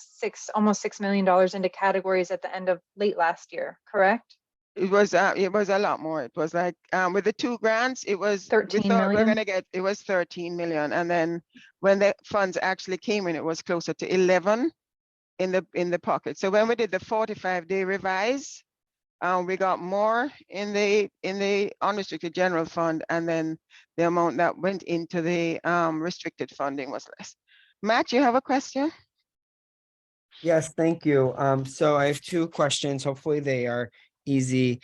[SPEAKER 12] almost $6 million into categories at the end of late last year, correct?
[SPEAKER 1] It was a lot more. It was like with the 2 grants, it was
[SPEAKER 12] 13
[SPEAKER 1] we thought we're
[SPEAKER 12] million?
[SPEAKER 1] gonna get, it was 13 million. And then when the funds actually came in, it was closer to 11 in the pocket. So when we did the 45-day revise, we got more in the unrestricted general fund, and then the amount that went into the restricted funding was less. Matt, you have a question?
[SPEAKER 11] Yes, thank you. So I have 2 questions. Hopefully they are easy.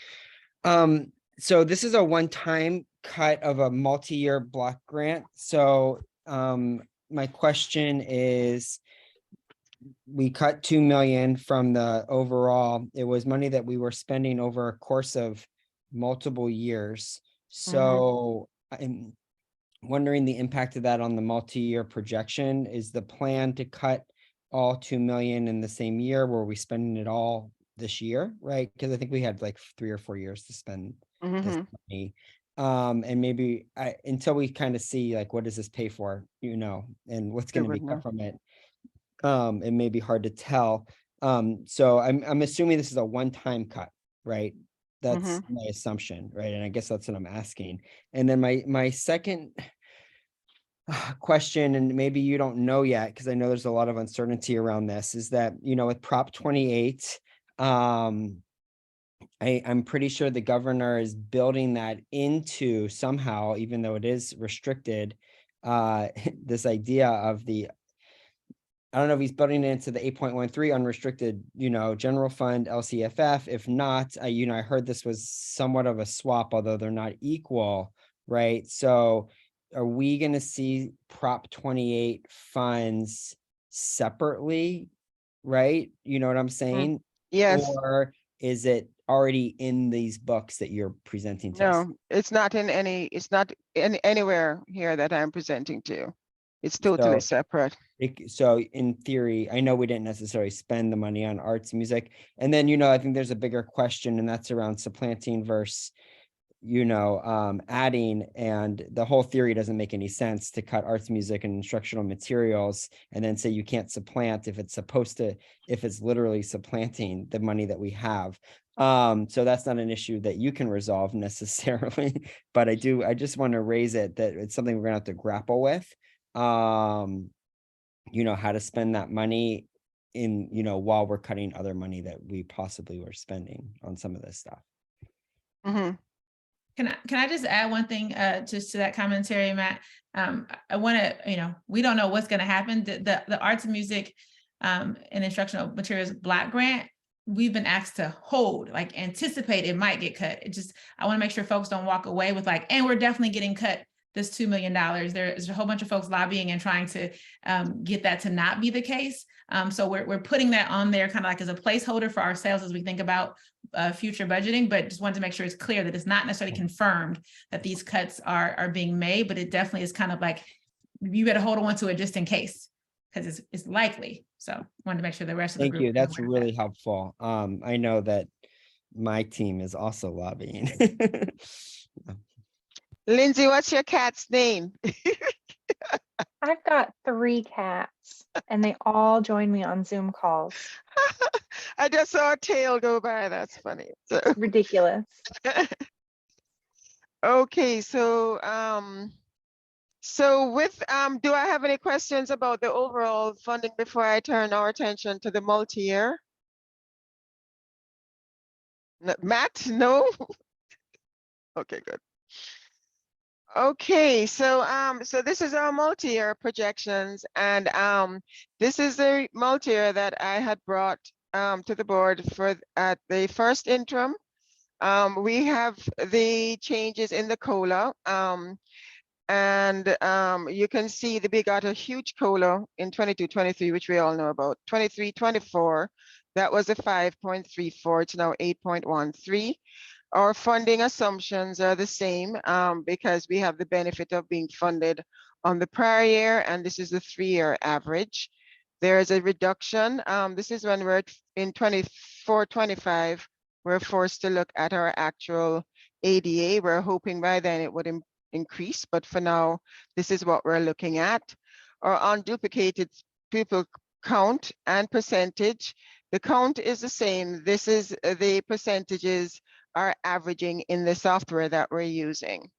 [SPEAKER 11] So this is a one-time cut of a multi-year block grant. So my question is, we cut 2 million from the overall. It was money that we were spending over a course of multiple years. So I'm wondering the impact of that on the multi-year projection. Is the plan to cut all 2 million in the same year? Were we spending it all this year, right? Because I think we had like 3 or 4 years to spend this money. And maybe until we kind of see like, what does this pay for, and what's going to be cut from it. It may be hard to tell. So I'm assuming this is a one-time cut, right? That's my assumption, right? And I guess that's what I'm asking. And then my second question, and maybe you don't know yet, because I know there's a lot of uncertainty around this, is that, with Prop 28, I'm pretty sure the governor is building that into somehow, even though it is restricted, this idea of I don't know if he's building it into the 8.13 unrestricted, general fund LCFF. If not, I heard this was somewhat of a swap, although they're not equal, right? So are we going to see Prop 28 funds separately, right? You know what I'm saying?
[SPEAKER 1] Yes.
[SPEAKER 11] Or is it already in these books that you're presenting to us?
[SPEAKER 1] No, it's not anywhere here that I'm presenting to you. It's totally separate.
[SPEAKER 11] So in theory, I know we didn't necessarily spend the money on arts, music. And then, I think there's a bigger question, and that's around supplanting versus adding, and the whole theory doesn't make any sense to cut arts, music, and instructional materials and then say you can't supplant if it's literally supplanting the money that we have. So that's not an issue that you can resolve necessarily, but I just want to raise it that it's something we're gonna have to grapple with. How to spend that money while we're cutting other money that we possibly were spending on some of this stuff.
[SPEAKER 1] Mhm.
[SPEAKER 2] Can I just add one thing just to that commentary, Matt? I want to, we don't know what's going to happen. The arts and music and instructional materials block grant, we've been asked to hold, like anticipate it might get cut. I want to make sure folks don't walk away with and we're definitely getting cut this $2 million. There's a whole bunch of folks lobbying and trying to get that to not be the case. So we're putting that on there kind of like as a placeholder for ourselves as we think about future budgeting, but just wanted to make sure it's clear that it's not necessarily confirmed that these cuts are being made, but it definitely is kind of like, you better hold on to it just in case, because it's likely. So wanted to make sure the rest of the
[SPEAKER 11] Thank
[SPEAKER 2] group.
[SPEAKER 11] you. That's really helpful. I know that my team is also lobbying.
[SPEAKER 1] Lindsay, what's your cat's name?
[SPEAKER 12] I've got 3 cats and they all join me on Zoom calls.
[SPEAKER 1] I just saw a tail go by. That's funny. So,
[SPEAKER 12] Ridiculous.
[SPEAKER 1] okay, so do I have any questions about the overall funding before I turn our attention to the multi-year? Matt, no? Okay, good. Okay, so this is our multi-year projections, and this is the multi-year that I had brought to the board for at the first interim. We have the changes in the COLA, and you can see we got a huge COLA in 22-23, which we all know about. 23-24, that was a 5.34, it's now 8.13. Our funding assumptions are the same because we have the benefit of being funded on the prior year, and this is the 3-year average. There is a reduction. This is when we're in 24-25, we're forced to look at our actual ADA. We're hoping by then it would increase, but for now, this is what we're looking at. Our unduplicated pupil count and percentage. The count is the same. This is the percentages are averaging in the software that we're using.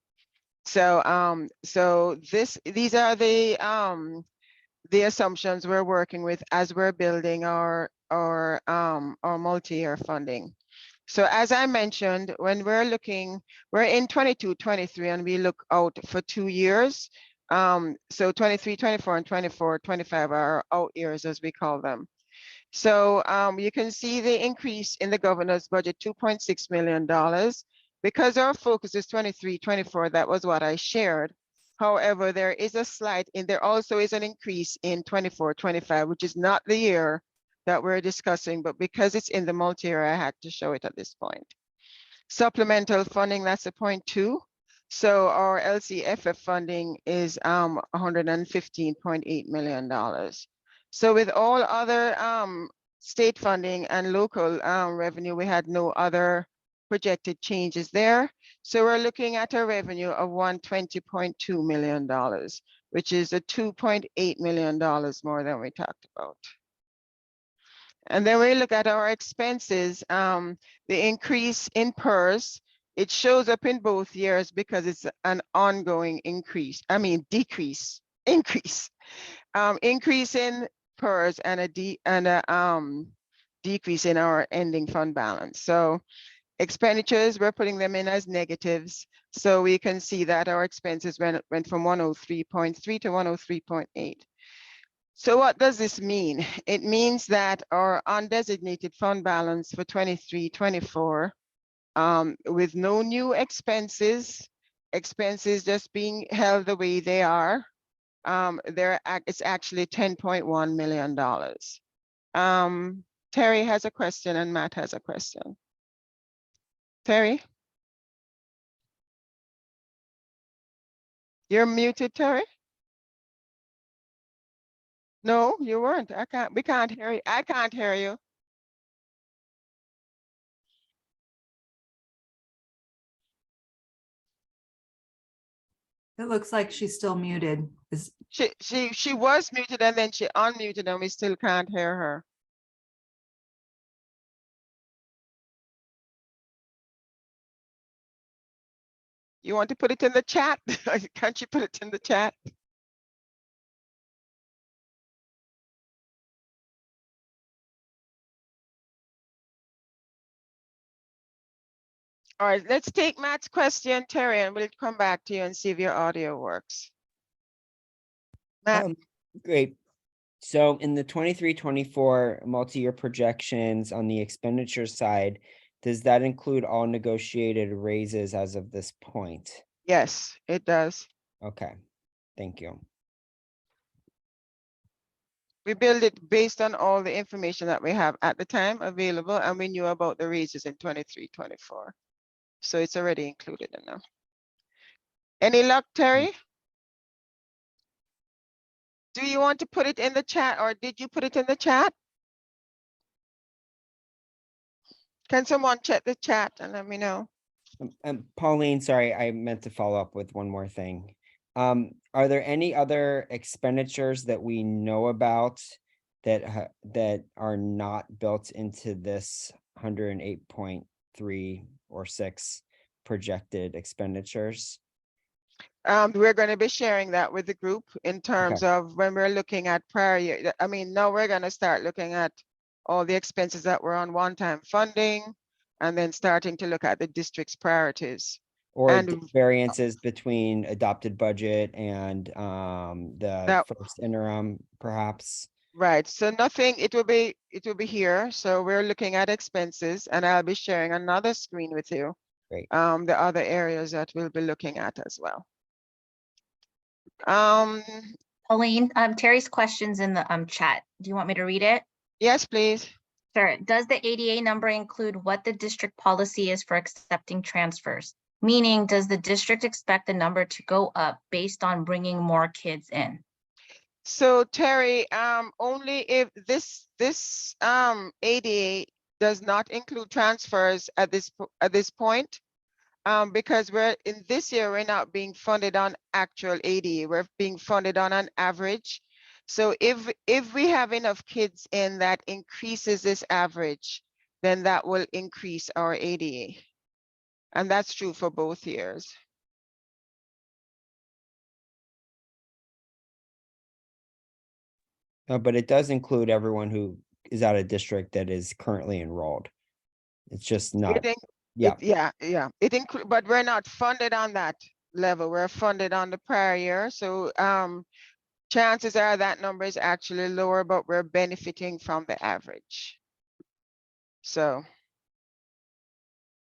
[SPEAKER 1] So these are the assumptions we're working with as we're building our multi-year funding. So as I mentioned, when we're in 22-23 and we look out for 2 years. So 23-24 and 24-25 are our out years, as we call them. So you can see the increase in the governor's budget, $2.6 million. Because our focus is 23-24, that was what I shared. However, there also is an increase in 24-25, which is not the year that we're discussing, but because it's in the multi-year, I had to show it at this point. Supplemental funding, that's a 0.2. So our LCFF funding is $115.8 million. So with all other state funding and local revenue, we had no other projected changes there. So we're looking at a revenue of $120.2 million, which is a $2.8 million more than we talked about. And then we look at our expenses, the increase in PERS, it shows up in both years because it's an ongoing increase, decrease, increase in PERS and a decrease in our ending fund balance. So expenditures, we're putting them in as negatives. So we can see that our expenses went from 103.3 to 103.8. So what does this mean? It means that our undesignated fund balance for 23-24, with no new expenses just being held the way they are, it's actually $10.1 million. Terry has a question and Matt has a question. Terry? You're muted, Terry? No, you weren't. We can't hear you. I can't hear you.
[SPEAKER 9] It looks like she's still muted. Is
[SPEAKER 1] She was muted and then she unmuted and we still can't hear her. You want to put it in the chat? Can't you put it in the chat? All right, let's take Matt's question, Terry, and we'll come back to you and see if your audio works. Matt,
[SPEAKER 11] Great. So in the 23-24 multi-year projections on the expenditure side, does that include all negotiated raises as of this point?
[SPEAKER 1] yes, it does.
[SPEAKER 11] Okay, thank you.
[SPEAKER 1] We build it based on all the information that we have at the time available, and we knew about the raises in 23-24. So it's already included in them. Any luck, Terry? Do you want to put it in the chat, or did you put it in the chat? Can someone check the chat and let me know?
[SPEAKER 11] Pauline, sorry, I meant to follow up with one more thing. Are there any other expenditures that we know about that that are not built into this 108.3 or 6 projected expenditures?
[SPEAKER 1] We're going to be sharing that with the group in terms of when we're looking at prior year. I mean, now we're going to start looking at all the expenses that were on one-time funding and then starting to look at the district's priorities.
[SPEAKER 11] Or
[SPEAKER 1] And
[SPEAKER 11] variances between adopted budget and the first interim, perhaps?
[SPEAKER 1] Right, so nothing, it will be here. So we're looking at expenses and I'll be sharing another screen with you.
[SPEAKER 11] Great.
[SPEAKER 1] The other areas that we'll be looking at as well.
[SPEAKER 8] Pauline, Terry's question's in the chat. Do you want me to read it?
[SPEAKER 1] Yes, please.
[SPEAKER 8] Sure. Does the ADA number include what the district policy is for accepting transfers? Meaning, does the district expect the number to go up based on bringing more kids in?
[SPEAKER 1] So Terry, only if this ADA does not include transfers at this point, because we're in this year, we're not being funded on actual ADA, we're being funded on an average. So if we have enough kids in that increases this average, then that will increase our ADA. And that's true for both years.
[SPEAKER 11] But it does include everyone who is out of district that is currently enrolled. It's just not.
[SPEAKER 1] It include, but we're not funded on that level. We're funded on the prior year. So chances are that number is actually lower, but we're benefiting from the average. So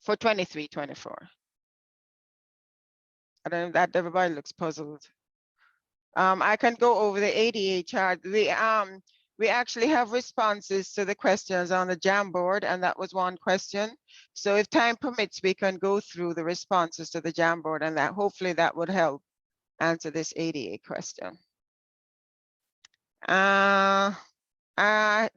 [SPEAKER 1] for 23-24. I don't know that everybody looks puzzled. I can go over the ADA chart. We actually have responses to the questions on the Jamboard, and that was one question. So if time permits, we can go through the responses to the Jamboard, and that hopefully that would help answer this ADA question.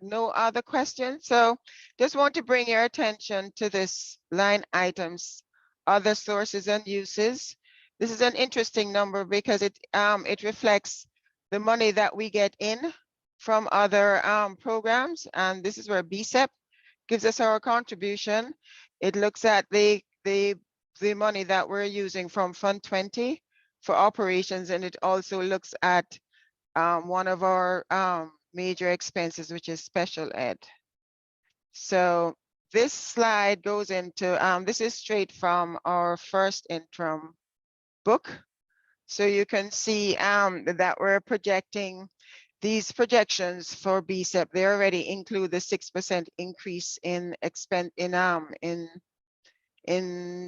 [SPEAKER 1] No other questions. So just want to bring your attention to this line items, other sources and uses. This is an interesting number because it reflects the money that we get in from other programs, and this is where BSEP gives us our contribution. It looks at the money that we're using from Fund 20 for operations, and it also looks at one of our major expenses, which is special ed. So this slide goes into, this is straight from our first interim book. So you can see that we're projecting these projections for BSEP. They already include the 6% increase in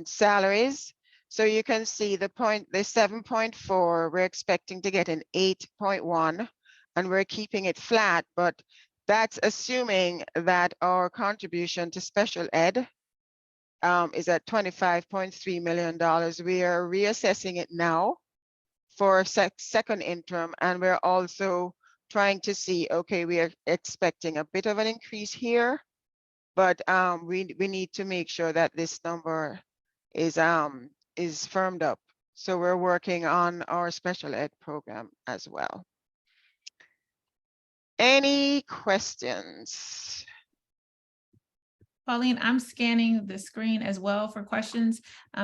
[SPEAKER 1] salaries. So you can see the 7.4, we're expecting to get an 8.1, and we're keeping it flat, but that's assuming that our contribution to special ed is at $25.3 million. We are reassessing it now for second interim, and we're also trying to see, okay, we are expecting a bit of an increase here, but we need to make sure that this number is firmed up So we're working on our special ed program as well. Any questions?
[SPEAKER 2] Pauline, I'm scanning the screen as well for questions.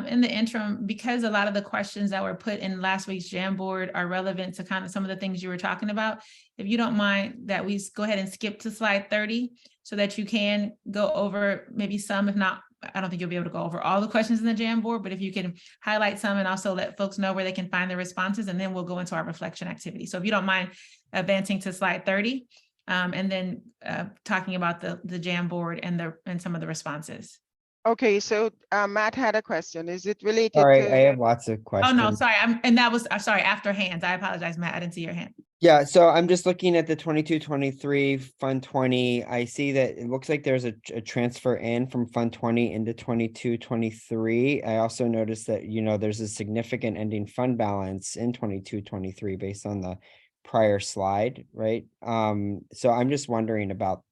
[SPEAKER 2] In the interim, because a lot of the questions that were put in last week's Jamboard are relevant to kind of some of the things you were talking about, if you don't mind that we go ahead and skip to slide 30 so that you can go over maybe some, if not, I don't think you'll be able to go over all the questions in the Jamboard, but if you can highlight some and also let folks know where they can find the responses, and then we'll go into our reflection activity. So if you don't mind advancing to slide 30. And then talking about the Jamboard and some of the responses.
[SPEAKER 1] Okay, so Matt had a question. Is it related
[SPEAKER 11] Sorry,
[SPEAKER 1] to?
[SPEAKER 11] I have lots of
[SPEAKER 2] Oh,
[SPEAKER 11] questions.
[SPEAKER 2] no, sorry. That was, sorry, after hands. I apologize, Matt. I didn't see your hand.
[SPEAKER 11] Yeah, so I'm just looking at the 22-23 Fund 20. I see that it looks like there's a transfer in from Fund 20 into 22-23. I also noticed that, there's a significant ending fund balance in 22-23 based on the prior slide, right? So I'm just wondering about.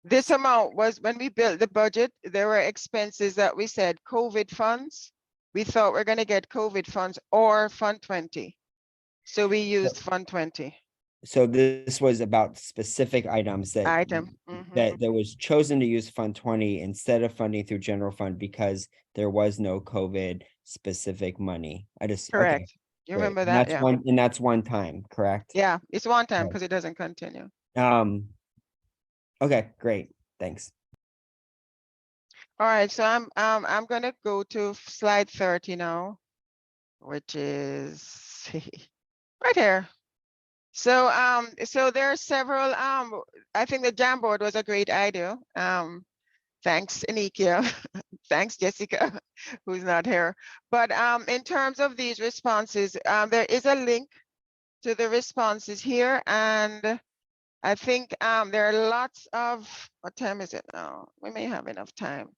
[SPEAKER 1] This amount was when we built the budget, there were expenses that we said COVID funds. We thought we're going to get COVID funds or Fund 20. So we used Fund 20.
[SPEAKER 11] So this was about specific items that
[SPEAKER 1] Item.
[SPEAKER 11] that was chosen to use Fund 20 instead of funding through general fund because there was no COVID specific money.
[SPEAKER 1] Correct.
[SPEAKER 11] Okay,
[SPEAKER 1] You
[SPEAKER 11] great.
[SPEAKER 1] remember
[SPEAKER 11] And
[SPEAKER 1] that?
[SPEAKER 11] that's
[SPEAKER 1] Yeah.
[SPEAKER 11] that's one time, correct?
[SPEAKER 1] Yeah, it's one time
[SPEAKER 11] Right.
[SPEAKER 1] because it doesn't continue.
[SPEAKER 11] Okay, great. Thanks.
[SPEAKER 1] All right, so I'm gonna go to slide 30 now, which is right here. So so there are several I think the Jamboard was a great idea. Thanks, Anikia. Thanks, Jessica, who's not here. But in terms of these responses, there is a link to the responses here, and I think there are lots of, what time is it now? We may have enough time.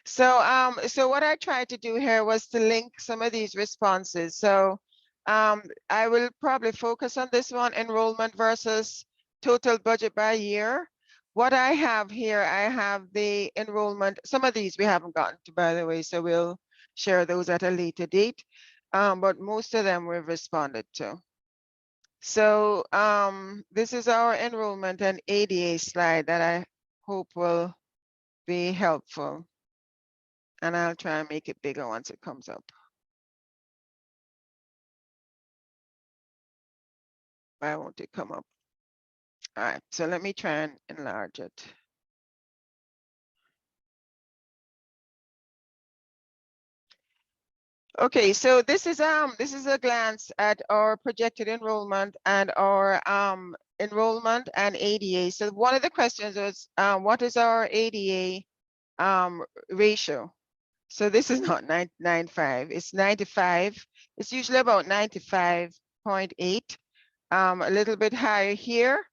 [SPEAKER 1] So so what I tried to do here was to link some of these responses. So I will probably focus on this one, enrollment versus total budget by year. What I have here, I have the enrollment. Some of these we haven't gotten to, by the way, so we'll share those at a later date. But most of them we've responded to. So this is our enrollment and ADA slide that I hope will be helpful. And I'll try and make it bigger once it comes up. Why won't it come up? All right, so let me try and enlarge it. Okay, so this is a glance at our projected enrollment and our enrollment and ADA. So one of the questions was, what is our ADA ratio? So this is not 9.95, it's 95. It's usually about 95.8, a little bit higher here.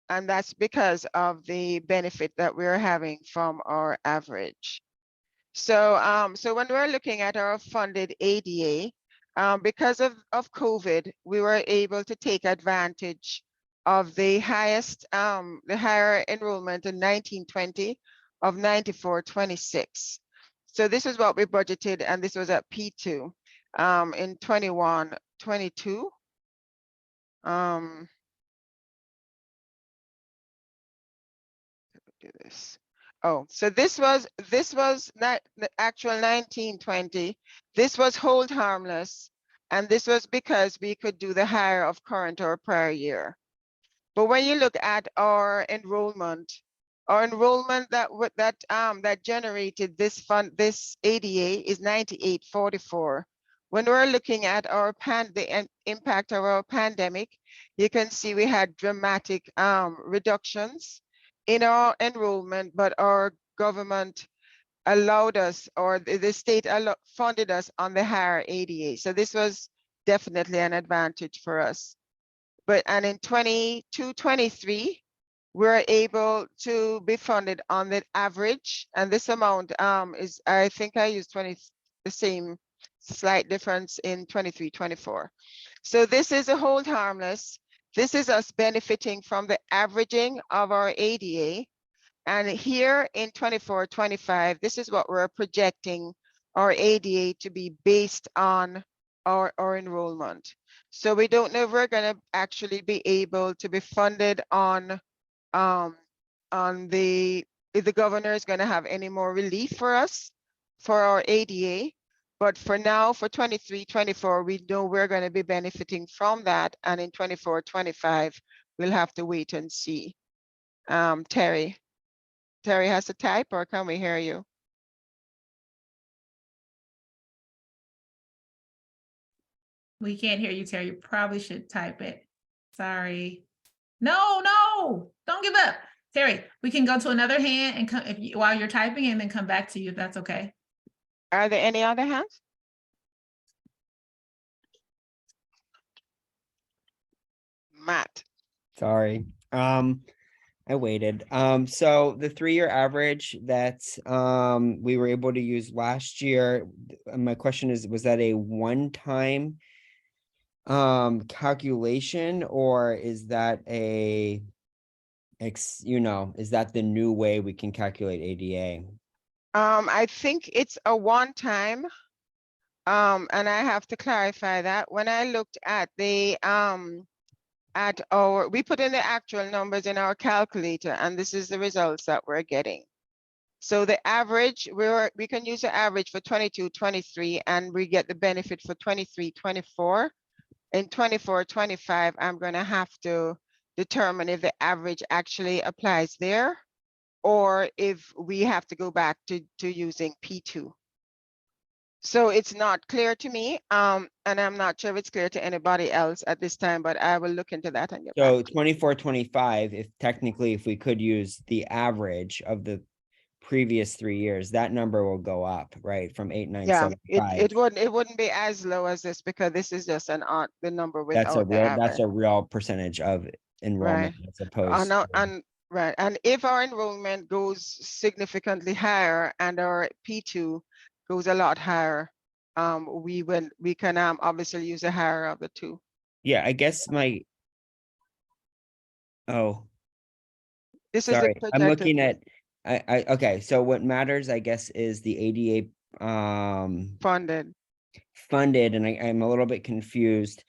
[SPEAKER 1] And that's because of the benefit that we're having from our average. So, so when we're looking at our funded ADA, because of COVID, we were able to take advantage of the highest, the higher enrollment in 1920 of 94.26. So this is what we budgeted, and this was at P2 in 21-22. Do this. Oh, so this was not the actual 1920. This was hold harmless, and this was because we could do the higher of current or prior year. But when you look at our enrollment that generated this fund, this ADA is 98.44. When we're looking at our the impact of our pandemic, you can see we had dramatic reductions in our enrollment, but our government allowed us, or the state funded us on the higher ADA. So this was definitely an advantage for us. And in 22-23, we're able to be funded on the average, and this amount is, I think I used the same slight difference in 23-24. So this is a hold harmless. This is us benefiting from the averaging of our ADA. And here in 24-25, this is what we're projecting our ADA to be based on our enrollment. So we don't know if we're going to actually be able to be funded on if the governor is going to have any more relief for us for our ADA. But for now, for 23-24, we know we're going to be benefiting from that. And in 24-25, we'll have to wait and see. Terry has to type, or can we hear you?
[SPEAKER 2] We can't hear you, Terry. You probably should type it. Sorry. No, don't give up. Terry, we can go to another hand and come while you're typing and then come back to you if that's okay.
[SPEAKER 1] Are there any other hands? Matt.
[SPEAKER 11] Sorry. I waited. So the 3-year average that we were able to use last year, my question is, was that a one-time calculation, or is that is that the new way we can calculate ADA?
[SPEAKER 1] I think it's a one-time. And I have to clarify that when I looked at the we put in the actual numbers in our calculator, and this is the results that we're getting. So the average, we can use the average for 22-23, and we get the benefit for 23-24. In 24-25, I'm going to have to determine if the average actually applies there, or if we have to go back to using P2. So it's not clear to me, and I'm not sure if it's clear to anybody else at this time, but I will look into that and get back.
[SPEAKER 11] So 24-25, if we could use the average of the previous 3 years, that number will go up, right? From 8,975.
[SPEAKER 1] It wouldn't be as low as this, because this is just the number without
[SPEAKER 11] That's a real percentage of enrollment, as opposed to.
[SPEAKER 1] Right, and if our enrollment goes significantly higher and our P2 goes a lot higher, we can obviously use a higher of the two.
[SPEAKER 11] Yeah, I guess this
[SPEAKER 1] is
[SPEAKER 11] sorry,
[SPEAKER 1] the
[SPEAKER 11] I'm looking at okay, so what matters, I guess, is the ADA funded, and I'm a little bit confused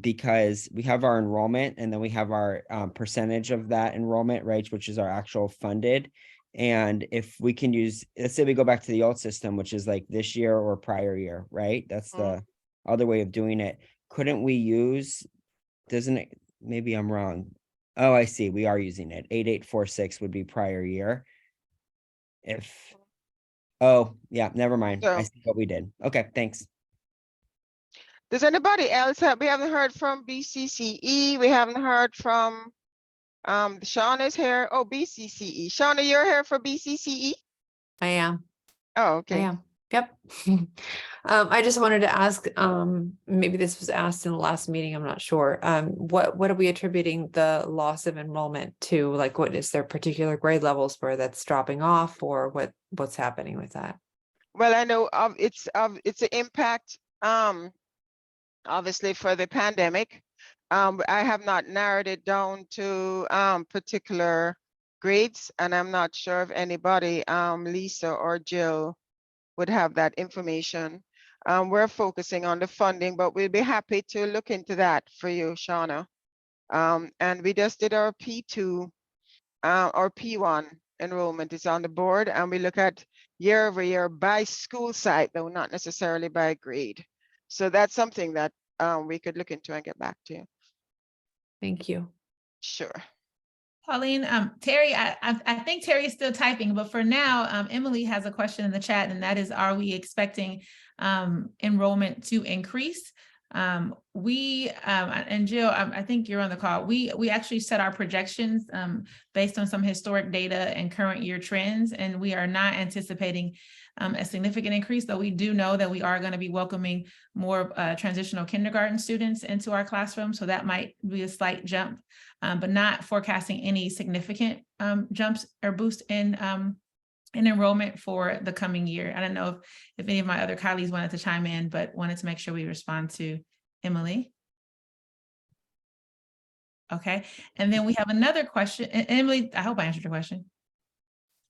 [SPEAKER 11] because we have our enrollment, and then we have our percentage of that enrollment, right, which is our actual funded. And if we can use, let's say we go back to the old system, which is like this year or prior year, right? That's the other way of doing it. Couldn't we use, doesn't it, maybe I'm wrong. Oh, I see, we are using it. 8846 would be prior year. Oh, yeah, never mind. I see what we did. Okay, thanks.
[SPEAKER 1] Does anybody else we haven't heard from BCCE? We haven't heard from, Sean is here. Oh, BCCE. Shauna, you're here for BCCE?
[SPEAKER 9] I am.
[SPEAKER 1] Oh, okay.
[SPEAKER 9] I am. Yep. I just wanted to ask, maybe this was asked in the last meeting, I'm not sure. What are we attributing the loss of enrollment to? Like, what is there particular grade levels where that's dropping off, or what's happening with that?
[SPEAKER 1] Well, I know it's an impact, obviously, for the pandemic. I have not narrowed it down to particular grades, and I'm not sure if anybody, Lisa or Jill, would have that information. We're focusing on the funding, but we'll be happy to look into that for you, Shauna. And we just did our P2, or P1 enrollment is on the board, and we look at year over year by school site, though not necessarily by grade. So that's something that we could look into and get back to you.
[SPEAKER 9] Thank you.
[SPEAKER 1] Sure.
[SPEAKER 2] Pauline, Terry, I think Terry is still typing, but for now, Emily has a question in the chat, and that is, are we expecting enrollment to increase? And Jill, I think you're on the call. We actually set our projections based on some historic data and current year trends, and we are not anticipating a significant increase, though we do know that we are going to be welcoming more transitional kindergarten students into our classroom. So that might be a slight jump, but not forecasting any significant jumps or boost in enrollment for the coming year. I don't know if any of my other colleagues wanted to chime in, but wanted to make sure we respond to Emily. Okay, and then we have another question. Emily, I hope I answered your question.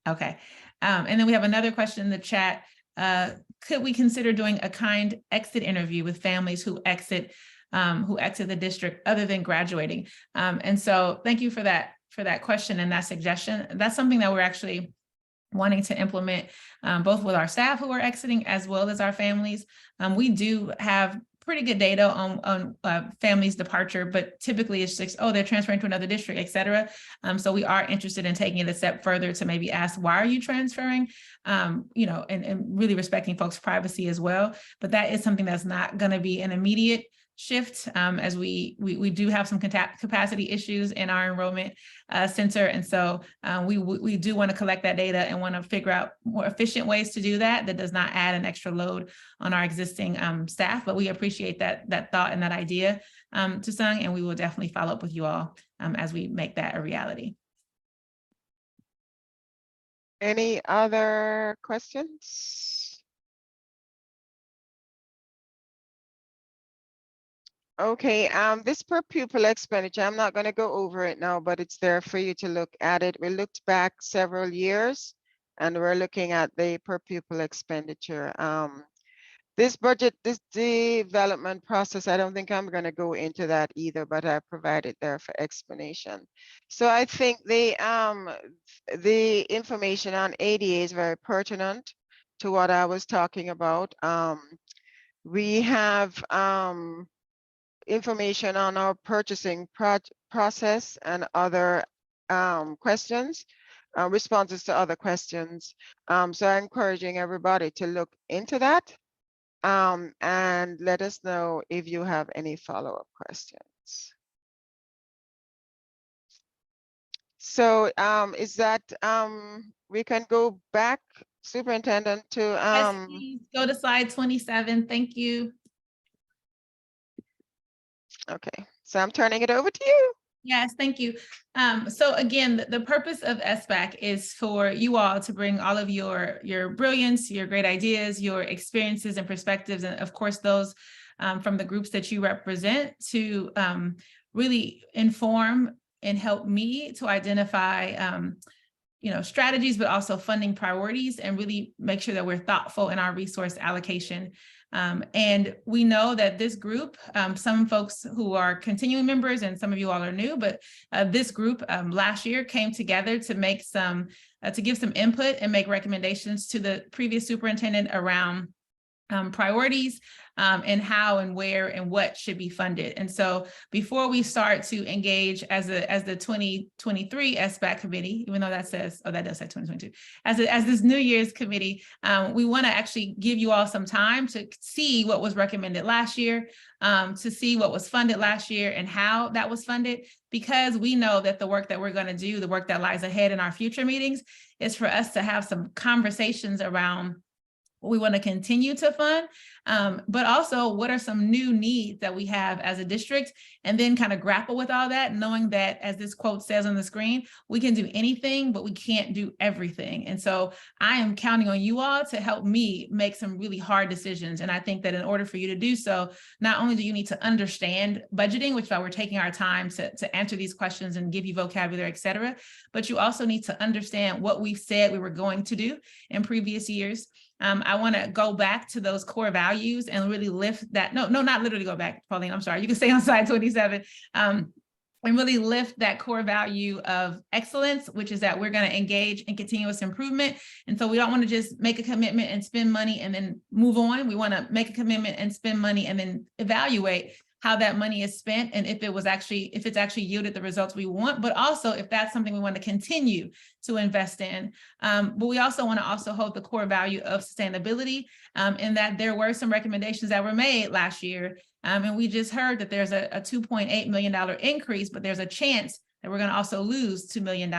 [SPEAKER 2] Okay, and then we have another question in the chat could we consider doing a kind exit interview with families who exit the district other than graduating? And so thank you for that question and that suggestion. That's something that we're actually wanting to implement both with our staff who are exiting as well as our families. We do have pretty good data on families' departure, but typically it's just, oh, they're transferring to another district, et cetera. So we are interested in taking it a step further to maybe ask, why are you transferring? And really respecting folks' privacy as well. But that is something that's not going to be an immediate shift, as we do have some capacity issues in our enrollment center. And so we do want to collect that data and want to figure out more efficient ways to do that does not add an extra load on our existing staff. But we appreciate that thought and that idea, Tusung, and we will definitely follow up with you all as we make that a reality.
[SPEAKER 1] Any other questions? Okay, this per pupil expenditure, I'm not going to go over it now, but it's there for you to look at it. We looked back several years and we're looking at the per pupil expenditure. This development process, I don't think I'm going to go into that either, but I provided there for explanation. So I think the information on ADA is very pertinent to what I was talking about. We have information on our purchasing process and other questions, responses to other questions. So I'm encouraging everybody to look into that and let us know if you have any follow-up questions. So is that we can go back, Superintendent, to
[SPEAKER 2] Yes, please go to slide 27. Thank you.
[SPEAKER 1] Okay, so I'm turning it over to you.
[SPEAKER 2] Yes, thank you. So again, the purpose of SBAC is for you all to bring all of your brilliance, your great ideas, your experiences and perspectives, and of course, those from the groups that you represent to really inform and help me to identify strategies, but also funding priorities, and really make sure that we're thoughtful in our resource allocation. And we know that this group, some folks who are continuing members and some of you all are new, but this group last year came together to make to give some input and make recommendations to the previous superintendent around priorities and how and where and what should be funded. And so before we start to engage as the 2023 SBAC committee, even though that says, oh, that does say 2022, as this New Year's committee, we want to actually give you all some time to see what was recommended last year, to see what was funded last year and how that was funded, because we know that the work that we're going to do, the work that lies ahead in our future meetings, is for us to have some conversations around what we want to continue to fund, but also what are some new needs that we have as a district, and then kind of grapple with all that, knowing that, as this quote says on the screen, we can do anything, but we can't do everything. And so I am counting on you all to help me make some really hard decisions. And I think that in order for you to do so, not only do you need to understand budgeting, which is why we're taking our time to answer these questions and give you vocabulary, et cetera, but you also need to understand what we've said we were going to do in previous years. I want to go back to those core values and really lift that. No, not literally go back, Pauline. I'm sorry. You can stay on slide 27. And really lift that core value of excellence, which is that we're going to engage in continuous improvement. And so we don't want to just make a commitment and spend money and then move on. We want to make a commitment and spend money and then evaluate how that money is spent and if it's actually yielded the results we want, but also if that's something we want to continue to invest in. But we also want to hold the core value of sustainability, in that there were some recommendations that were made last year. And we just heard that there's a $2.8 million increase, but there's a chance that we're going to also lose $2 million.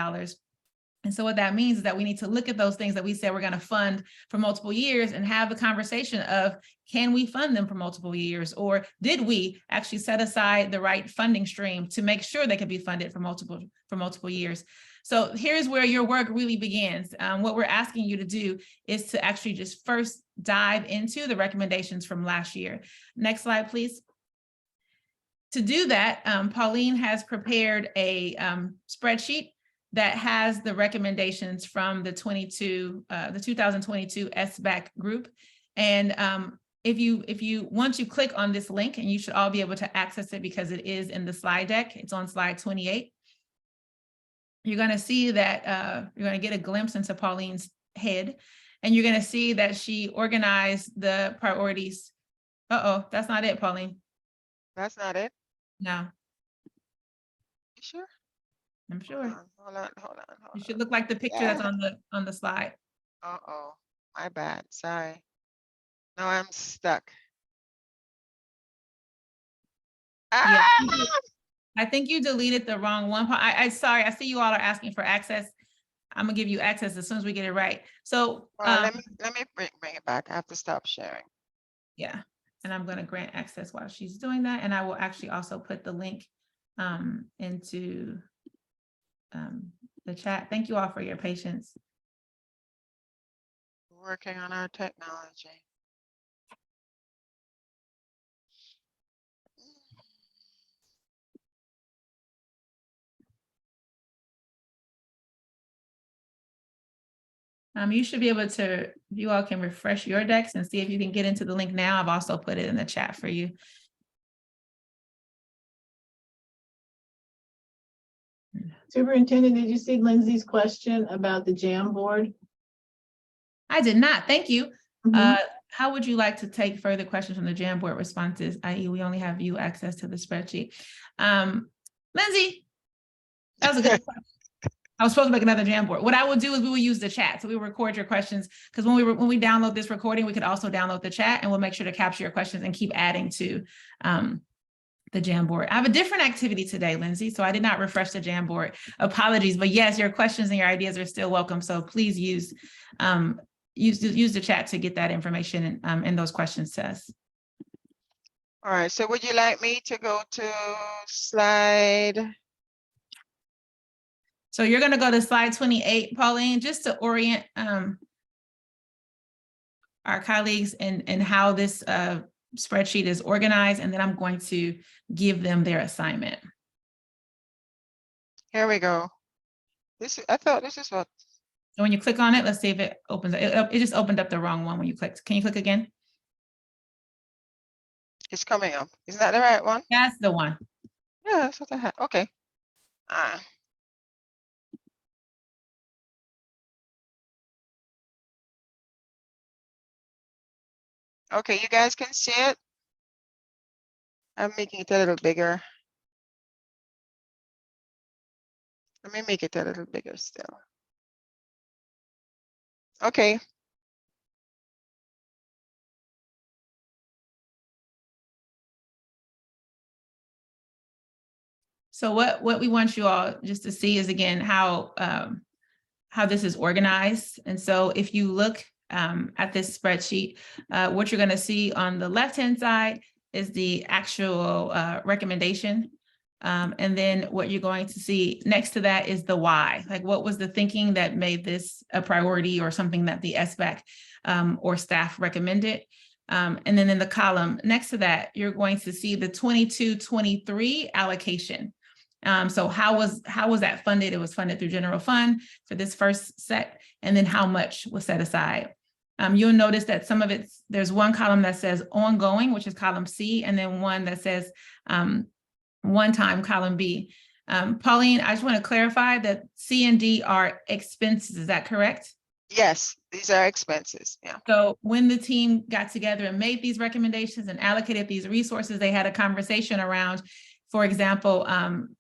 [SPEAKER 2] And so what that means is that we need to look at those things that we said we're going to fund for multiple years and have the conversation of, can we fund them for multiple years? Or did we actually set aside the right funding stream to make sure they could be funded for multiple years? So here's where your work really begins. What we're asking you to do is to actually just first dive into the recommendations from last year. Next slide, please. To do that, Pauline has prepared a spreadsheet that has the recommendations from the 2022 SBAC group. And once you click on this link, and you should all be able to access it because it is in the slide deck, it's on slide 28. You're going to see that you're going to get a glimpse into Pauline's head, and you're going to see that she organized the priorities. Uh-oh, that's not it, Pauline.
[SPEAKER 1] That's not it?
[SPEAKER 2] No,
[SPEAKER 1] You sure?
[SPEAKER 2] I'm sure.
[SPEAKER 1] Hold on.
[SPEAKER 2] It should look like the picture that's on the slide.
[SPEAKER 1] Uh-oh, my bad, sorry. No, I'm stuck.
[SPEAKER 2] Yeah.
[SPEAKER 1] Ah!
[SPEAKER 2] I think you deleted the wrong one. Sorry, I see you all are asking for access. I'm gonna give you access as soon as we get it right. So
[SPEAKER 1] Well, let me bring it back. I have to stop sharing.
[SPEAKER 2] yeah, and I'm gonna grant access while she's doing that. And I will actually also put the link into the chat. Thank you all for your patience.
[SPEAKER 1] Working on our technology.
[SPEAKER 2] You should be able to, you all can refresh your decks and see if you can get into the link now. I've also put it in the chat for you.
[SPEAKER 4] Superintendent, did you see Lindsay's question about the Jam board?
[SPEAKER 2] I did not, thank you.
[SPEAKER 4] Mhm.
[SPEAKER 2] How would you like to take further questions from the Jam board responses, i.e. we only have view access to the spreadsheet? Lindsay, that was a good question. I was supposed to make another Jam board. What I will do is we will use the chat. So we will record your questions, because when we download this recording, we could also download the chat, and we'll make sure to capture your questions and keep adding to the Jam board. I have a different activity today, Lindsay, so I did not refresh the Jam board. Apologies, but yes, your questions and your ideas are still welcome. So please use the chat to get that information and those questions to us.
[SPEAKER 1] All right, so would you like me to go to slide?
[SPEAKER 2] So you're going to go to slide 28, Pauline, just to orient our colleagues and how this spreadsheet is organized, and then I'm going to give them their assignment.
[SPEAKER 1] Here we go. I thought this is what.
[SPEAKER 2] So when you click on it, let's see if it opens. It just opened up the wrong one when you clicked. Can you click again?
[SPEAKER 1] It's coming up. Isn't that the right one?
[SPEAKER 2] That's the one.
[SPEAKER 1] Yeah, that's what I had. Okay. Okay, you guys can see it. I'm making it a little bigger. Let me make it a little bigger still. Okay.
[SPEAKER 2] So what we want you all just to see is, again, how this is organized. And so if you look at this spreadsheet, what you're going to see on the left-hand side is the actual recommendation. And then what you're going to see next to that is the why. Like, what was the thinking that made this a priority or something that the SBAC or staff recommended? And then in the column next to that, you're going to see the 22-23 allocation. So how was that funded? It was funded through general fund for this first set, and then how much was set aside. You'll notice that some of it, there's one column that says ongoing, which is column C, and then one that says one time, column B. Pauline, I just want to clarify that C and D are expenses. Is that correct?
[SPEAKER 1] Yes, these are expenses. Yeah.
[SPEAKER 2] So when the team got together and made these recommendations and allocated these resources, they had a conversation around, for example,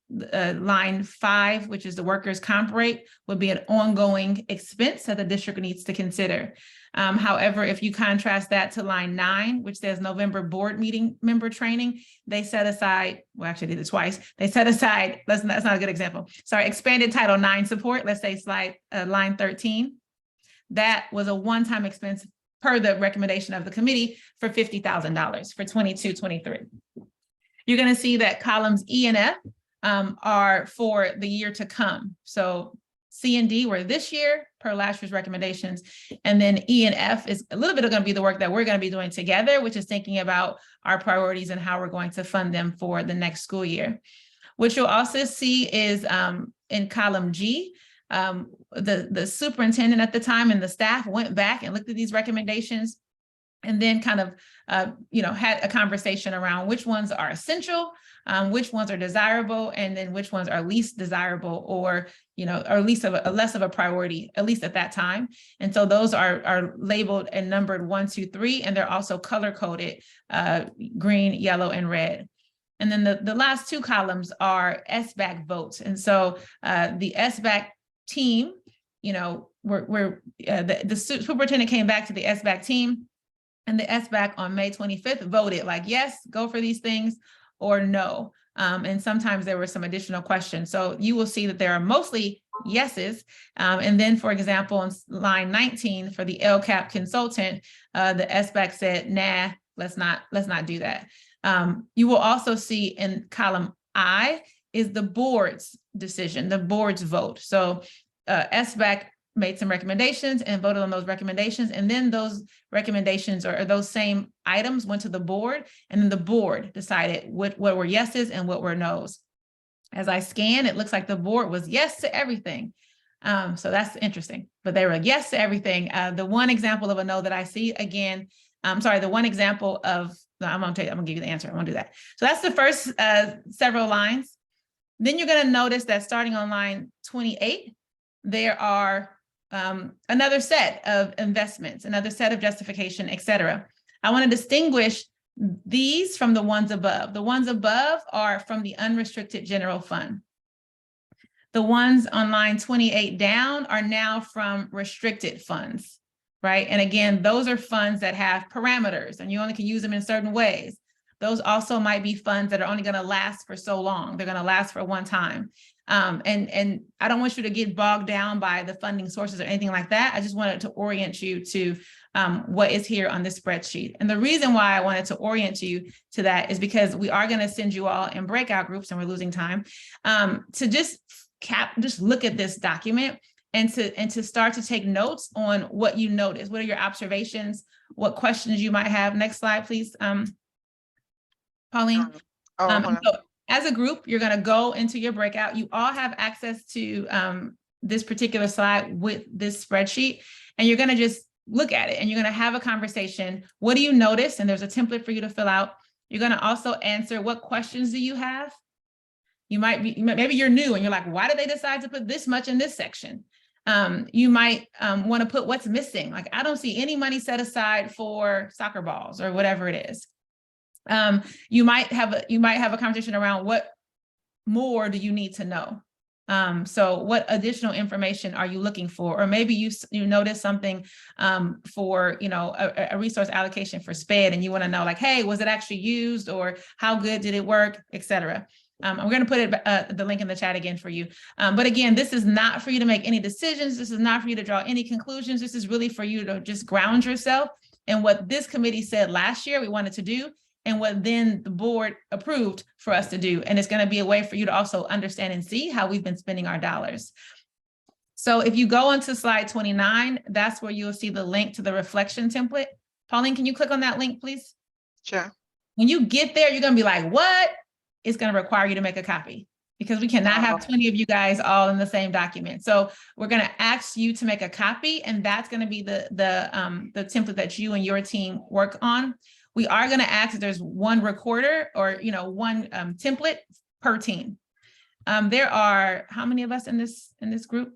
[SPEAKER 2] line 5, which is the workers' comp rate, would be an ongoing expense that the district needs to consider. However, if you contrast that to line 9, which says November board meeting member training, they set aside, well, actually did it twice. They set aside, that's not a good example. Sorry, expanded Title IX support, let's say line 13. That was a one-time expense per the recommendation of the committee for $50,000 for 22-23. You're going to see that columns E and F are for the year to come. So C and D were this year per last year's recommendations. And then E and F is a little bit of going to be the work that we're going to be doing together, which is thinking about our priorities and how we're going to fund them for the next school year. What you'll also see is in column G, the superintendent at the time and the staff went back and looked at these recommendations and then kind of, had a conversation around which ones are essential, which ones are desirable, and then which ones are least desirable or, or least of less of a priority, at least at that time. And so those are labeled and numbered 1, 2, 3, and they're also color coded, green, yellow, and red. And then the last 2 columns are SBAC votes. And so the SBAC team, the superintendent came back to the SBAC team, and the SBAC on May 25th voted like, yes, go for these things, or no. And sometimes there were some additional questions. So you will see that there are mostly yeses. And then, for example, on line 19 for the LCAP consultant, the SBAC said, nah, let's not do that. You will also see in column I is the board's decision, the board's vote. So SBAC made some recommendations and voted on those recommendations. And then those recommendations or those same items went to the board, and then the board decided what were yeses and what were nos. As I scan, it looks like the board was yes to everything. So that's interesting, but they were yes to everything. The one example of a no that I see, again, the one example of, I'm gonna give you the answer, I won't do that. So that's the first several lines. Then you're gonna notice that starting on line 28, there are another set of investments, another set of justification, et cetera. I want to distinguish these from the ones above. The ones above are from the unrestricted general fund. The ones on line 28 down are now from restricted funds, right? And again, those are funds that have parameters and you only can use them in certain ways. Those also might be funds that are only going to last for so long. They're going to last for one time. And I don't want you to get bogged down by the funding sources or anything like that. I just wanted to orient you to what is here on this spreadsheet. And the reason why I wanted to orient you to that is because we are going to send you all in breakout groups, and we're losing time, to just look at this document and to start to take notes on what you notice. What are your observations? What questions you might have? Next slide, please, Pauline. So as a group, you're going to go into your breakout. You all have access to this particular slide with this spreadsheet, and you're going to just look at it and you're going to have a conversation. What do you notice? And there's a template for you to fill out. You're going to also answer, what questions do you have? Maybe you're new and you're like, why did they decide to put this much in this section? You might want to put what's missing. Like, I don't see any money set aside for soccer balls or whatever it is. You might have a conversation around what more do you need to know? So what additional information are you looking for? Or maybe you notice something for, a resource allocation for SPED, and you want to know, like, hey, was it actually used, or how good did it work, et cetera. I'm going to put the link in the chat again for you. But again, this is not for you to make any decisions. This is not for you to draw any conclusions. This is really for you to just ground yourself in what this committee said last year we wanted to do, and what then the board approved for us to do. And it's going to be a way for you to also understand and see how we've been spending our dollars. So if you go onto slide 29, that's where you'll see the link to the reflection template. Pauline, can you click on that link, please?
[SPEAKER 1] Sure.
[SPEAKER 2] When you get there, you're going to be like, what? It's going to require you to make a copy, because we cannot have 20 of you guys all in the same document. So we're going to ask you to make a copy, and that's going to be the template that you and your team work on. We are going to ask if there's one recorder or, one template per team. There are, how many of us in this group?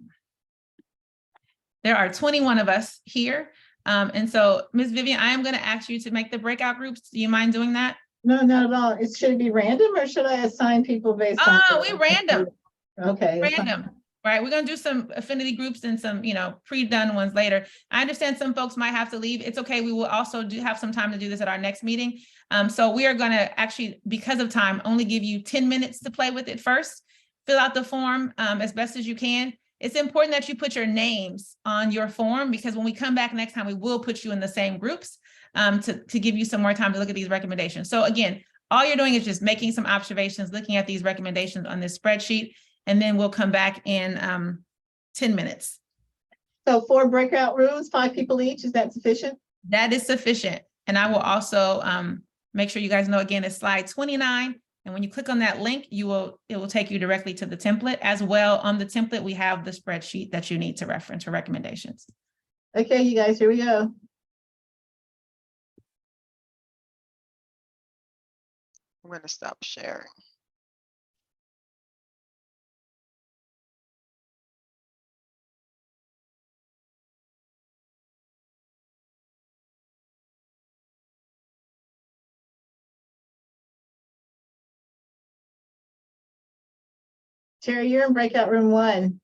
[SPEAKER 2] There are 21 of us here. And so, Ms. Vivian, I am going to ask you to make the breakout groups. Do you mind doing that?
[SPEAKER 4] No, not at all. Should it be random, or should I assign people based on?
[SPEAKER 2] Oh, we random.
[SPEAKER 4] Okay.
[SPEAKER 2] Random. Right. We're going to do some affinity groups and some, pre-done ones later. I understand some folks might have to leave. It's okay. We will also have some time to do this at our next meeting. So we are going to actually, because of time, only give you 10 minutes to play with it first. Fill out the form as best as you can. It's important that you put your names on your form, because when we come back next time, we will put you in the same groups to give you some more time to look at these recommendations. So again, all you're doing is just making some observations, looking at these recommendations on this spreadsheet, and then we'll come back in 10 minutes.
[SPEAKER 4] So 4 breakout rooms, 5 people each, is that sufficient?
[SPEAKER 2] That is sufficient. And I will also make sure you guys know, again, it's slide 29 And when you click on that link, it will take you directly to the template. As well, on the template, we have the spreadsheet that you need to reference for recommendations.
[SPEAKER 4] Okay, you guys, here we go.
[SPEAKER 1] I'm gonna stop sharing.
[SPEAKER 4] Terry, you're in breakout room 1.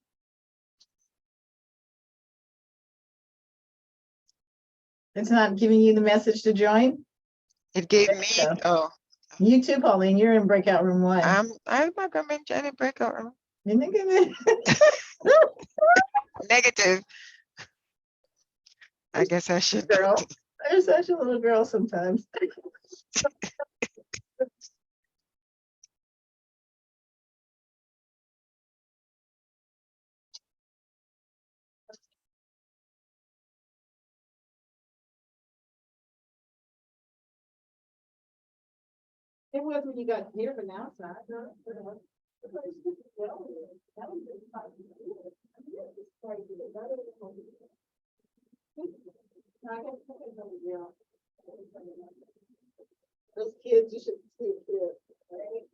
[SPEAKER 4] It's not giving you the message to join?
[SPEAKER 1] It gave
[SPEAKER 4] There
[SPEAKER 1] me,
[SPEAKER 4] you go.
[SPEAKER 1] oh,
[SPEAKER 4] You too, Pauline, you're in breakout room 1.
[SPEAKER 1] I'm not gonna mention any breakout room.
[SPEAKER 4] Negative.
[SPEAKER 1] Negative. I guess I should.
[SPEAKER 4] Girl, there's such a little girl sometimes. It was when you got here, but now it's not. No, those kids, you should see a kid, right?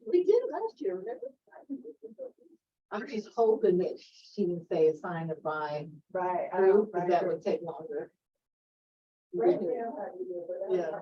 [SPEAKER 4] We did last year, remember? I'm just hoping that she didn't say a sign of by. Right. Because that would take longer. Yeah.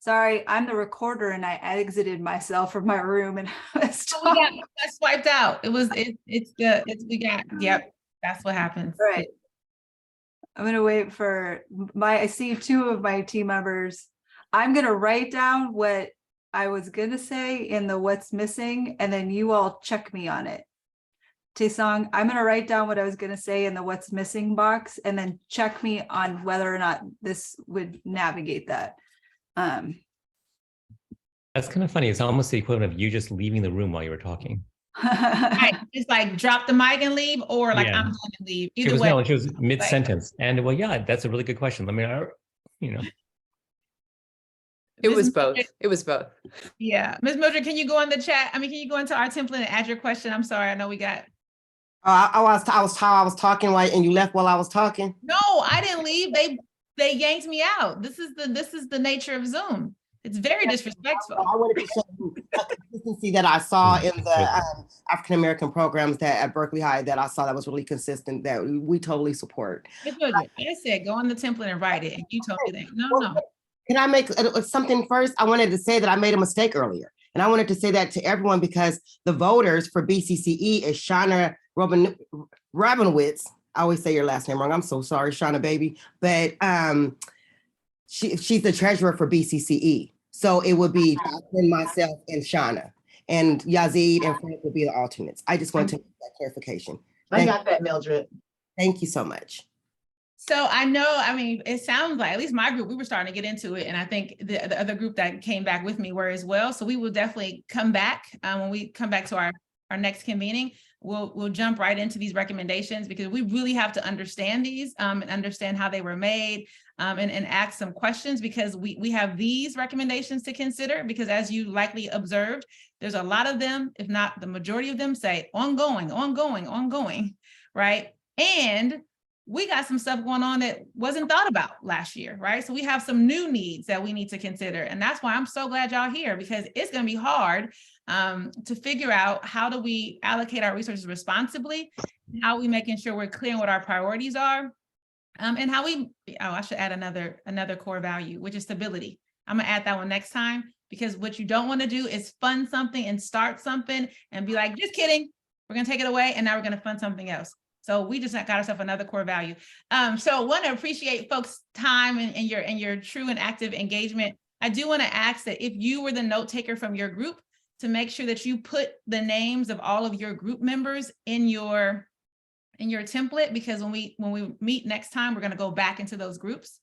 [SPEAKER 13] Sorry, I'm the recorder and I exited myself from my room and I was
[SPEAKER 2] Oh, we
[SPEAKER 13] talking.
[SPEAKER 2] got swiped out. Yep, that's what happens.
[SPEAKER 13] Right. I'm gonna wait for I see two of my team members. I'm gonna write down what I was gonna say in the what's missing, and then you all check me on it. Taesong, I'm gonna write down what I was gonna say in the what's missing box, and then check me on whether or not this would navigate that.
[SPEAKER 5] That's kind of funny. It's almost the equivalent of you just leaving the room while you were talking.
[SPEAKER 2] Right. It's like drop the mic and leave, or like
[SPEAKER 5] Yeah.
[SPEAKER 2] I'm going to leave.
[SPEAKER 5] It
[SPEAKER 2] Either
[SPEAKER 5] was
[SPEAKER 2] way.
[SPEAKER 5] no, she was mid-sentence. And well, yeah, that's a really good question. Let me, you know.
[SPEAKER 9] It
[SPEAKER 2] Ms.
[SPEAKER 9] was both.
[SPEAKER 2] Mildred-
[SPEAKER 9] It was both.
[SPEAKER 2] Yeah. Ms. Mildred, can you go on the chat? I mean, can you go into our template and add your question? I'm sorry. I know we got.
[SPEAKER 10] I was talking while and you left while I was talking.
[SPEAKER 2] No, I didn't leave. They yanked me out. This is the nature of Zoom. It's very disrespectful.
[SPEAKER 10] I wanted to show you a consistency that I saw in the African American programs that at Berkeley High that I saw that was really consistent that we totally support.
[SPEAKER 2] Ms. Mildred, I said go on the template and write it, and you told me that. No.
[SPEAKER 10] Can I make something first? I wanted to say that I made a mistake earlier. And I wanted to say that to everyone because the voters for BCCE is Shauna Rabinowitz. I always say your last name wrong. I'm so sorry, Shauna, baby. But she's the treasurer for BCCE. So it would be Jocelyn, myself, and Shauna. And Yazid and Frank would be the alternates. I just want to make that clarification.
[SPEAKER 4] I got that, Mildred.
[SPEAKER 10] Thank you so much.
[SPEAKER 2] So I know, I mean, it sounds like, at least my group, we were starting to get into it. And I think the other group that came back with me were as well. So we will definitely come back when we come back to our next convening. We'll jump right into these recommendations because we really have to understand these and understand how they were made and ask some questions because we have these recommendations to consider because as you likely observed, there's a lot of them, if not the majority of them say ongoing, right? And we got some stuff going on that wasn't thought about last year, right? So we have some new needs that we need to consider. And that's why I'm so glad y'all here because it's going to be hard to figure out how do we allocate our resources responsibly, how we making sure we're clear on what our priorities are, and how I should add another core value, which is stability. I'm gonna add that one next time because what you don't want to do is fund something and start something and be like, just kidding, we're gonna take it away and now we're gonna fund something else. So we just got ourselves another core value. So want to appreciate folks' time and your true and active engagement. I do want to ask that if you were the note taker from your group, to make sure that you put the names of all of your group members in your template, because when we meet next time, we're going to go back into those groups.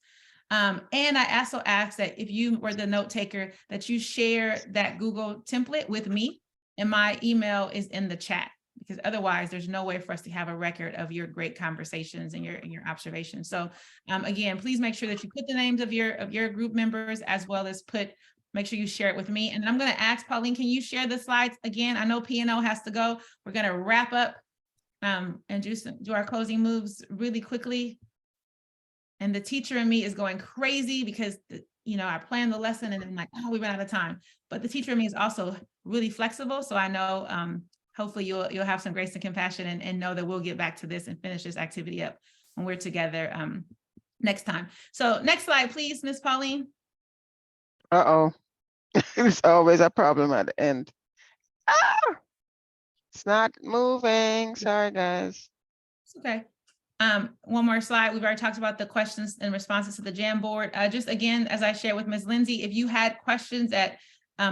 [SPEAKER 2] And I also ask that if you were the note taker, that you share that Google template with me, and my email is in the chat. Because otherwise there's no way for us to have a record of your great conversations and your observations. So again, please make sure that you put the names of your group members as well as make sure you share it with me. And I'm going to ask Pauline, can you share the slides again? I know P&O has to go. We're going to wrap up and do our closing moves really quickly. And the teacher in me is going crazy because I planned the lesson and then like, oh, we ran out of time. But the teacher in me is also really flexible. So I know hopefully you'll have some grace and compassion and know that we'll get back to this and finish this activity up when we're together next time. So next slide, please, Miss Pauline.
[SPEAKER 1] Uh-oh. There's always a problem at the end. It's not moving. Sorry, guys.
[SPEAKER 2] It's okay. One more slide. We've already talked about the questions and responses to the Jamboard. Just again, as I shared with Ms. Lindsay, if you had questions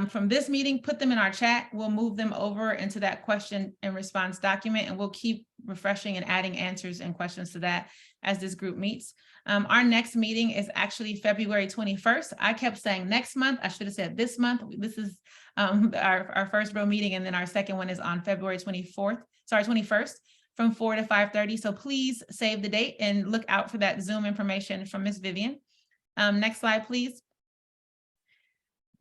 [SPEAKER 2] from this meeting, put them in our chat. We'll move them over into that question and response document, and we'll keep refreshing and adding answers and questions to that as this group meets. Our next meeting is actually February 21st. I kept saying next month. I should have said this month. This is our first real meeting, and then our second one is on February 21st from 4 to 5:30. So please save the date and look out for that Zoom information from Ms. Vivian. Next slide, please.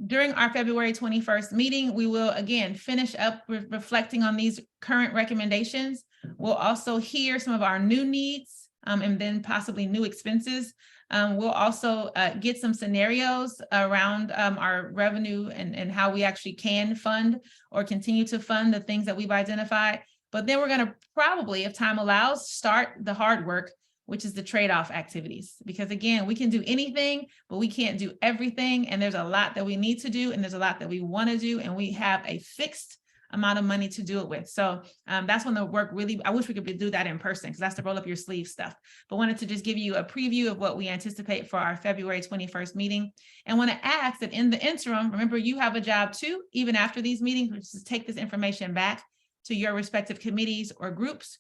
[SPEAKER 2] During our February 21st meeting, we will again finish up reflecting on these current recommendations. We'll also hear some of our new needs and then possibly new expenses. We'll also get some scenarios around our revenue and how we actually can fund or continue to fund the things that we've identified. But then we're going to probably, if time allows, start the hard work which is the trade-off activities. Because again, we can do anything, but we can't do everything. And there's a lot that we need to do, and there's a lot that we want to do, and we have a fixed amount of money to do it with. So that's when the work really, I wish we could do that in person, because that's the roll up your sleeve stuff. But wanted to just give you a preview of what we anticipate for our February 21st meeting. And want to ask that in the interim, remember, you have a job too, even after these meetings, which is to take this information back to your respective committees or groups,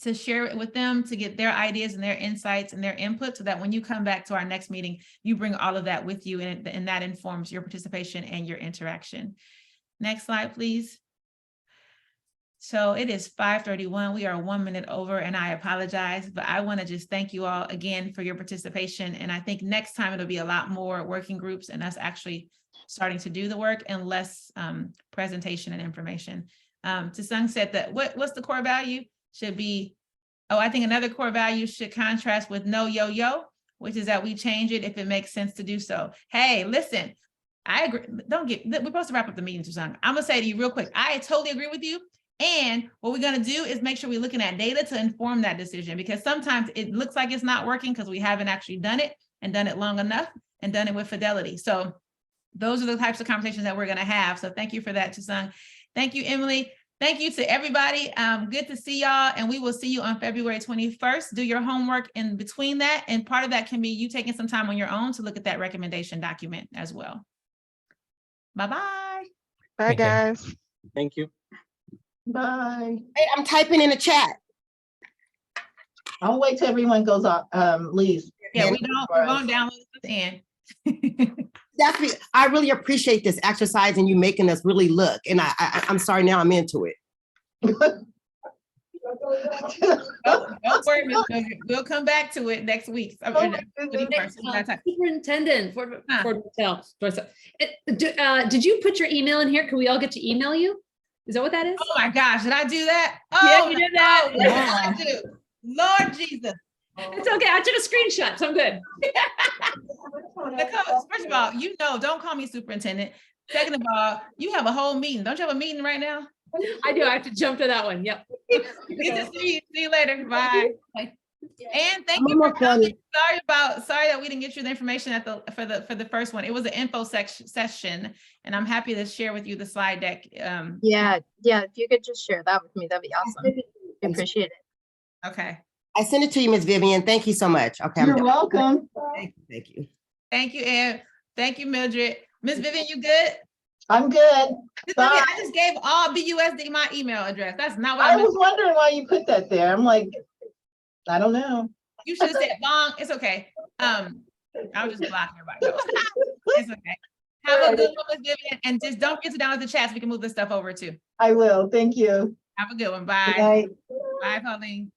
[SPEAKER 2] to share it with them, to get their ideas and their insights and their input, so that when you come back to our next meeting, you bring all of that with you, and that informs your participation and your interaction. Next slide, please. So it is 5:31. We are 1 minute over, and I apologize, but I want to just thank you all again for your participation. And I think next time it'll be a lot more working groups and us actually starting to do the work, and less presentation and information. Tsung said that what's the core value? Should be, I think another core value should contrast with no yo-yo, which is that we change it if it makes sense to do so. Hey, listen, I agree. We're supposed to wrap up the meeting, Tsung. I'm gonna say to you real quick, I totally agree with you. And what we're gonna do is make sure we're looking at data to inform that decision, because sometimes it looks like it's not working because we haven't actually done it and done it long enough and done it with fidelity. So those are the types of conversations that we're gonna have. So thank you for that, Tsung. Thank you, Emily. Thank you to everybody. Good to see y'all, and we will see you on February 21st. Do your homework in between that, and part of that can be you taking some time on your own to look at that recommendation document as well. Bye-bye.
[SPEAKER 1] Bye, guys.
[SPEAKER 11] Thank you.
[SPEAKER 4] Bye.
[SPEAKER 10] Hey, I'm typing in the chat.
[SPEAKER 4] I'll wait till everyone goes off, leaves.
[SPEAKER 2] Yeah, we won't download it at the end.
[SPEAKER 10] Definitely, I really appreciate this exercise and you making us really look. And I'm sorry, now I'm into it.
[SPEAKER 2] Don't worry, Ms. Mildred. We'll come back to it next week.
[SPEAKER 14] Superintendent for did you put your email in here? Can we all get to email you? Is that what that is?
[SPEAKER 2] Oh my gosh, did I do that?
[SPEAKER 14] Yeah, you did that.
[SPEAKER 2] What did I do? Lord Jesus.
[SPEAKER 14] It's okay. I took a screenshot, so I'm good.
[SPEAKER 2] Because, first of all, don't call me superintendent. Second of all, you have a whole meeting. Don't you have a meeting right now?
[SPEAKER 14] I do. I have to jump to that one. Yep.
[SPEAKER 2] Good to see you. See you later. Bye. And thank you for coming. Sorry that we didn't get you the information for the first one. It was an info session, and I'm happy to share with you the slide deck.
[SPEAKER 15] Yeah. If you could just share that with me, that'd be awesome. I appreciate it.
[SPEAKER 2] Okay.
[SPEAKER 10] I sent it to you, Ms. Vivian. Thank you so much. Okay.
[SPEAKER 4] You're welcome.
[SPEAKER 10] Thank you.
[SPEAKER 2] Thank you, Ed. Thank you, Mildred. Ms. Vivian, you good?
[SPEAKER 4] I'm good.
[SPEAKER 2] Bye. I just gave all BUSD my email address. That's not what
[SPEAKER 4] I was wondering why you put that there. I'm like, I don't know.
[SPEAKER 2] You should have said bong. It's okay. I was just blocking everybody. It's okay. Have a good one, Ms. Vivian, and just don't forget to download the chat so we can move this stuff over too.
[SPEAKER 4] I will. Thank you.
[SPEAKER 2] Have a good one. Bye.
[SPEAKER 4] Good night.
[SPEAKER 2] Bye, Pauline.